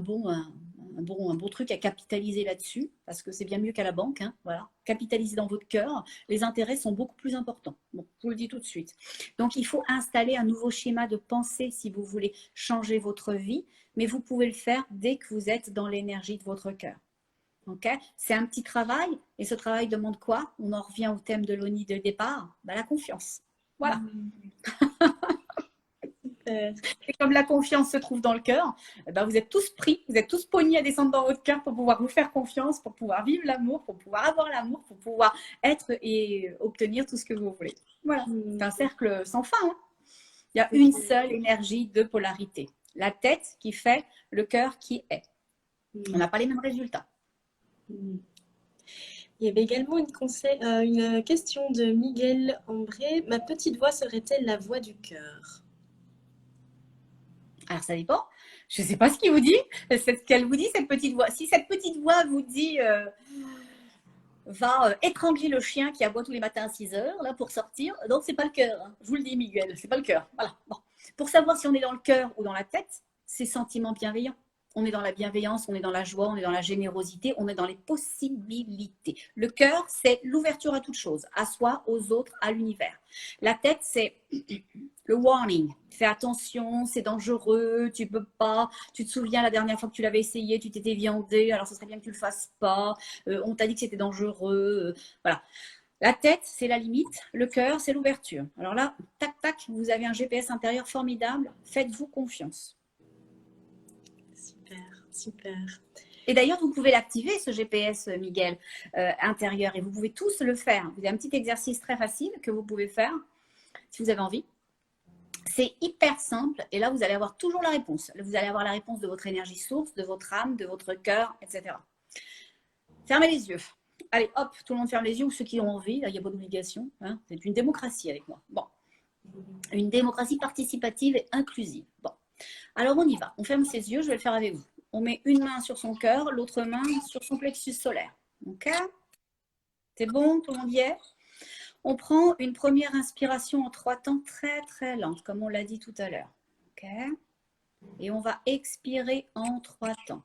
bon truc à capitaliser là-dessus, parce que c'est bien mieux qu'à la banque. Hein, voilà. Capitaliser dans votre cœur, les intérêts sont beaucoup plus importants. Bon, je vous le dis tout de suite. Donc, il faut installer un nouveau schéma de pensée si vous voulez changer votre vie, mais vous pouvez le faire dès que vous êtes dans l'énergie de votre cœur. Okay, c'est un petit travail, et ce travail demande quoi? On en revient au thème de l'ONI de départ, ben, la confiance. Voilà. Et comme la confiance se trouve dans le cœur, ben vous êtes tous pris, vous êtes tous pognés à descendre dans votre cœur pour pouvoir vous faire confiance, pour pouvoir vivre l'amour, pour pouvoir avoir l'amour, pour pouvoir être et obtenir tout ce que vous voulez. Voilà, c'est un cercle sans fin. Hein. Il y a une seule énergie de polarité. La tête qui fait, le cœur qui est. On n'a pas les mêmes résultats. Il y avait également une question de Miguel Ambré. Ma petite voix serait-elle la voix du cœur? Alors, ça dépend. Je ne sais pas ce qu'il vous dit. C'est ce qu'elle vous dit, cette petite voix. Si cette petite voix vous dit va étrangler le chien qui aboie tous les matins à 6 heures là, pour sortir, donc c'est pas le cœur. Hein. Je vous le dis, Miguel, c'est pas le cœur. Voilà. Bon. Pour savoir si on est dans le cœur ou dans la tête, c'est sentiments bienveillants. On est dans la bienveillance, on est dans la joie, on est dans la générosité, on est dans les possibilités. Le cœur, c'est l'ouverture à toute chose, à soi, aux autres, à l'univers. La tête, c'est le warning. Fais attention, c'est dangereux, tu peux pas. Tu te souviens la dernière fois que tu l'avais essayé, tu t'étais viandé, alors ce serait bien que tu le fasses pas. On t'a dit que c'était dangereux. Voilà. La tête, c'est la limite. Le cœur, c'est l'ouverture. Alors là, tac, tac, vous avez un GPS intérieur formidable. Faites-vous confiance. Super. Et d'ailleurs, vous pouvez l'activer, ce GPS, Miguel, intérieur. Et vous pouvez tous le faire. Vous avez un petit exercice très facile que vous pouvez faire, si vous avez envie. C'est hyper simple. Et là, vous allez avoir toujours la réponse. Vous allez avoir la réponse de votre énergie source, de votre âme, de votre cœur, etc. Fermez les yeux. Allez, hop, tout le monde ferme les yeux, ou ceux qui ont envie. Là, il n'y a pas d'obligation. Hein. C'est une démocratie avec moi. Bon. Une démocratie participative et inclusive. Bon. Alors, on y va. On ferme ses yeux. Je vais le faire avec vous. On met une main sur son cœur, l'autre main sur son plexus solaire. OK? C'est bon? Tout le monde y est? On prend une première inspiration en 3 temps très, très lente, comme on l'a dit tout à l'heure. OK? Et on va expirer en 3 temps.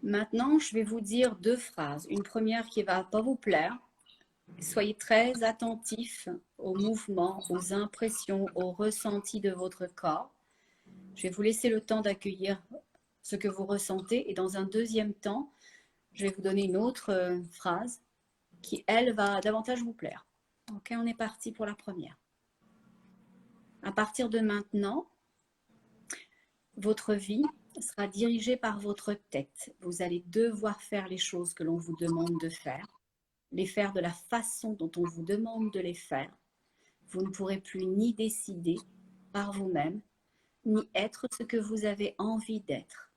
Maintenant, je vais vous dire 2 phrases. Une première qui ne va pas vous plaire. Soyez très attentifs aux mouvements, aux impressions, aux ressentis de votre corps. Je vais vous laisser le temps d'accueillir ce que vous ressentez. Et dans un deuxième temps, je vais vous donner une autre phrase qui, elle, va davantage vous plaire. Ok, on est parti pour la première. À partir de maintenant, votre vie sera dirigée par votre tête. Vous allez devoir faire les choses que l'on vous demande de faire, les faire de la façon dont on vous demande de les faire. Vous ne pourrez plus ni décider par vous-même, ni être ce que vous avez envie d'être.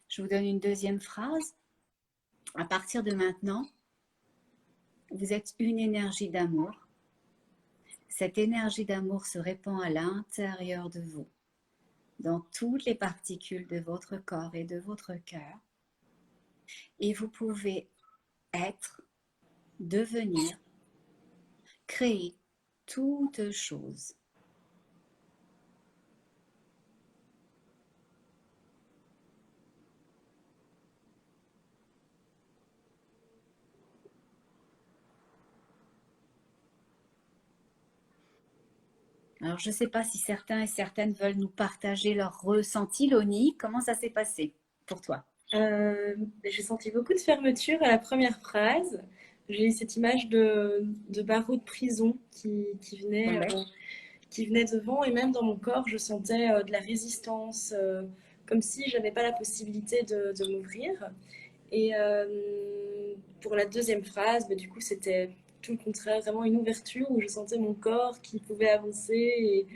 Je vous donne une deuxième phrase. À partir de maintenant, vous êtes une énergie d'amour. Cette énergie d'amour se répand à l'intérieur de vous, dans toutes les particules de votre corps et de votre cœur. Et vous pouvez être, devenir, créer toute chose. Alors, je ne sais pas si certains et certaines veulent nous partager leur ressenti. Loni, comment ça s'est passé pour toi? J'ai senti beaucoup de fermeture à la première phrase. J'ai eu cette image de barreau de prison qui venait devant, et même dans mon corps, je sentais de la résistance, comme si je n'avais pas la possibilité de m'ouvrir. Et pour la deuxième phrase, bah, du coup, c'était tout le contraire, vraiment une ouverture où je sentais mon corps qui pouvait avancer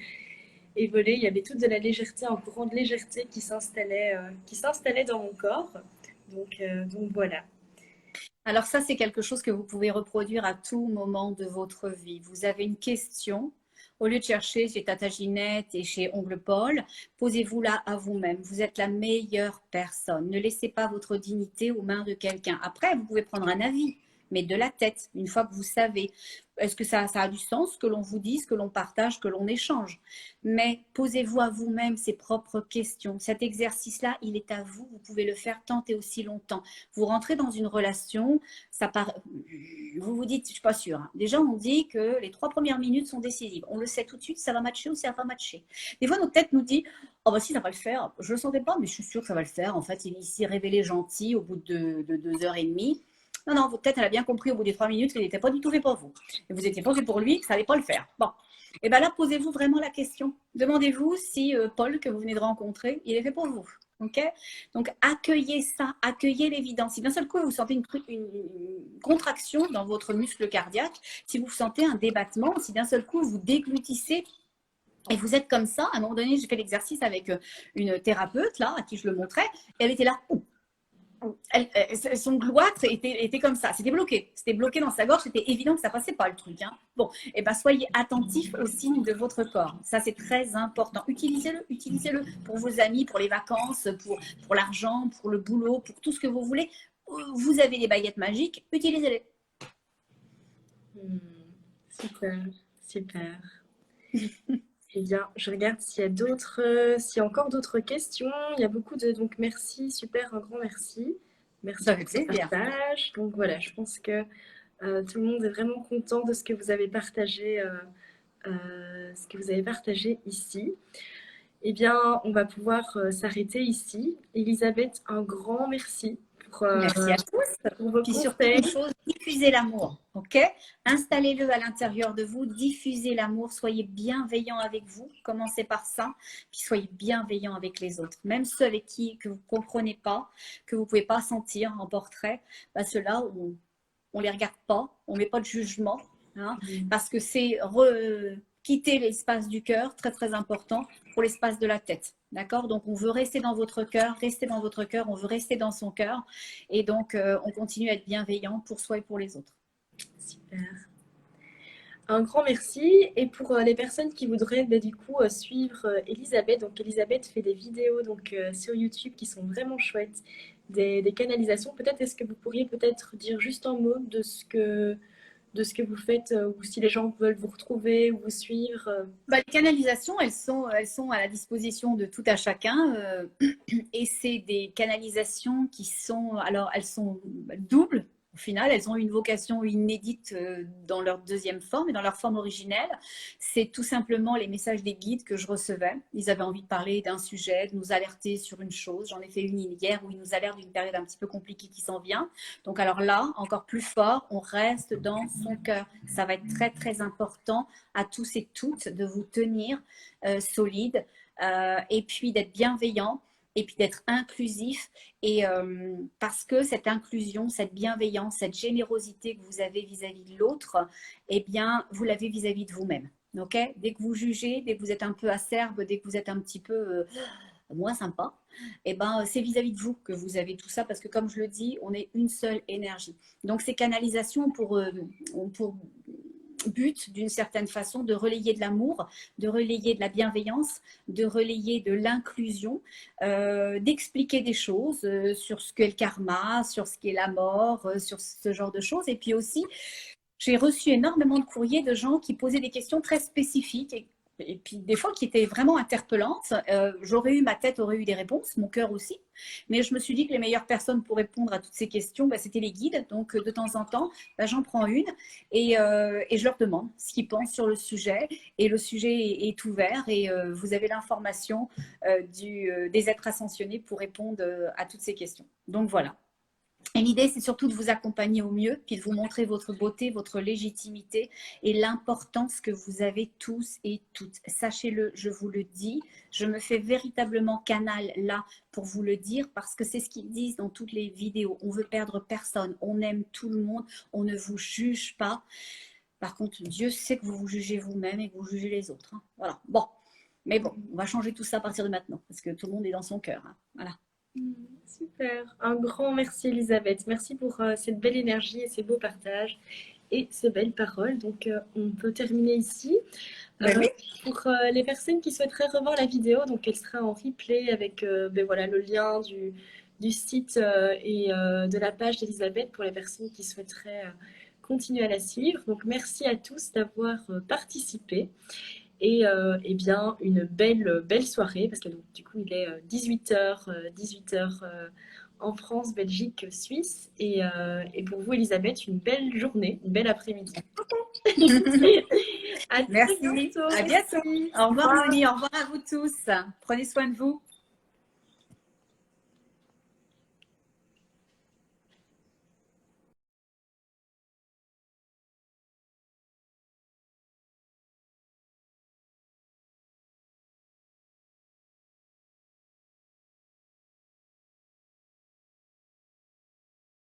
et voler. Il y avait toute de la légèreté, un courant de légèreté qui s'installait dans mon corps. Donc voilà. Alors ça, c'est quelque chose que vous pouvez reproduire à tout moment de votre vie. Vous avez une question, au lieu de chercher chez Tata Ginette et chez Oncle Paul, posez-vous-la à vous-même. Vous êtes la meilleure personne. Ne laissez pas votre dignité aux mains de quelqu'un. Après, vous pouvez prendre un avis, mais de la tête, une fois que vous savez. Est-ce que ça a du sens que l'on vous dise, que l'on partage, que l'on échange? Mais posez-vous à vous-même ces propres questions. Cet exercice-là, il est à vous. Vous pouvez le faire tant et aussi longtemps. Vous rentrez dans une relation, vous vous dites, je ne suis pas sûre. Hein. Déjà, on dit que les 3 premières minutes sont décisives. On le sait tout de suite, ça va matcher ou ça va pas matcher. Des fois, notre tête nous dit, oh bah si, ça va le faire. Je ne le sentais pas, mais je suis sûre que ça va le faire. En fait, il s'est révélé gentil au bout de 2 heures et demie. Non, non, votre tête, elle a bien compris au bout des 3 minutes qu'il n'était pas du tout fait pour vous. Et vous étiez pas fait pour lui, que ça n'allait pas le faire. Bon. Et bien là, posez-vous vraiment la question. Demandez-vous si Paul, que vous venez de rencontrer, il est fait pour vous. Ok? Donc, accueillez ça, accueillez l'évidence. Si d'un seul coup, vous sentez une contraction dans votre muscle cardiaque, si vous sentez un débattement, si d'un seul coup, vous déglutissez et vous êtes comme ça, à un moment donné, j'ai fait l'exercice avec une thérapeute, là, à qui je le montrais, et elle était là, son gloître était comme ça, c'était bloqué dans sa gorge, c'était évident que ça passait pas le truc. Hein. Bon, et ben soyez attentifs aux signes de votre corps, ça c'est très important. Utilisez-le pour vos amis, pour les vacances, pour l'argent, pour le boulot, pour tout ce que vous voulez. Vous avez des baguettes magiques, utilisez-les. Super, super. Eh bien, je regarde s'il y a encore d'autres questions. Il y a beaucoup de... Donc, merci, super, un grand merci. Merci pour ce partage. Donc, voilà, je pense que tout le monde est vraiment content de ce que vous avez partagé, ici. Eh bien, on va pouvoir s'arrêter ici. Elisabeth, un grand merci merci à tous. pour vos Puis surtout conseils. une chose, diffusez l'amour, ok? Installez-le à l'intérieur de vous, diffusez l'amour, soyez bienveillant avec vous, commencez par ça, puis soyez bienveillant avec les autres. Même ceux avec qui que vous ne comprenez pas, que vous ne pouvez pas sentir en portrait, bah ceux-là, on ne les regarde pas, on ne met pas de jugement, hein, parce que c'est quitter l'espace du cœur, très très important, pour l'espace de la tête. D'accord? Donc, on veut rester dans votre cœur, on veut rester dans son cœur. Et donc, on continue à être bienveillant pour soi et pour les autres. Super. Un grand merci. Et pour les personnes qui voudraient du coup suivre Elisabeth, donc Elisabeth fait des vidéos donc, sur YouTube qui sont vraiment chouettes, des canalisations. Peut-être est-ce que vous pourriez peut-être dire juste un mot de ce que vous faites ou si les gens veulent vous retrouver ou vous suivre Les canalisations, elles sont à la disposition de tout à chacun. Et c'est des canalisations qui sont, alors elles sont doubles. Au final, elles ont une vocation inédite dans leur deuxième forme et dans leur forme originelle. C'est tout simplement les messages des guides que je recevais. Ils avaient envie de parler d'un sujet, de nous alerter sur une chose. J'en ai fait une hier où ils nous alertent d'une période un petit peu compliquée qui s'en vient. Donc alors là, encore plus fort, on reste dans son cœur. Ça va être très très important à tous et toutes de vous tenir solide et puis d'être bienveillant et puis d'être inclusif et parce que cette inclusion, cette bienveillance, cette générosité que vous avez vis-à-vis de l'autre, eh bien, vous l'avez vis-à-vis de vous-même. Okay, dès que vous jugez, dès que vous êtes un peu acerbe, dès que vous êtes un petit peu moins sympa, eh ben, c'est vis-à-vis de vous que vous avez tout ça parce que comme je le dis, on est une seule énergie. Donc ces canalisations pour but d'une certaine façon de relayer de l'amour, de relayer de la bienveillance, de relayer de l'inclusion, d'expliquer des choses sur ce qu'est le karma, sur ce qu'est la mort, sur ce genre de choses. Et puis aussi, j'ai reçu énormément de courriers de gens qui posaient des questions très spécifiques et puis des fois qui étaient vraiment interpellantes. Ma tête aurait eu des réponses, mon cœur aussi. Mais je me suis dit que les meilleures personnes pour répondre à toutes ces questions, c'était les guides. Donc de temps en temps, j'en prends une et je leur demande ce qu'ils pensent sur le sujet. Et le sujet est ouvert et vous avez l'information des êtres ascensionnés pour répondre à toutes ces questions. Donc voilà. Et l'idée, c'est surtout de vous accompagner au mieux, puis de vous montrer votre beauté, votre légitimité et l'importance que vous avez tous et toutes. Sachez-le, je vous le dis, je me fais véritablement canal là pour vous le dire parce que c'est ce qu'ils disent dans toutes les vidéos. On veut perdre personne, on aime tout le monde, on ne vous juge pas. Par contre, Dieu sait que vous vous jugez vous-même et que vous jugez les autres. Hein. Voilà. Bon. Mais bon, on va changer tout ça à partir de maintenant parce que tout le monde est dans son cœur. Hein. Voilà. Super. Un grand merci, Elisabeth. Merci pour cette belle énergie et ces beaux partages et ces belles paroles. Donc, on peut terminer ici. Oui. Pour les personnes qui souhaiteraient revoir la vidéo, donc elle sera en replay avec voilà, le lien du site et de la page d'Elisabeth pour les personnes qui souhaiteraient continuer à la suivre. Donc, merci à tous d'avoir participé. Et bien, une belle soirée, parce que donc, du coup, il est 18h en France, Belgique, Suisse. Et pour vous, Elisabeth, une belle journée, une belle après-midi. Merci. À bientôt. Au revoir, Moni. Au revoir à vous tous. Prenez soin de vous.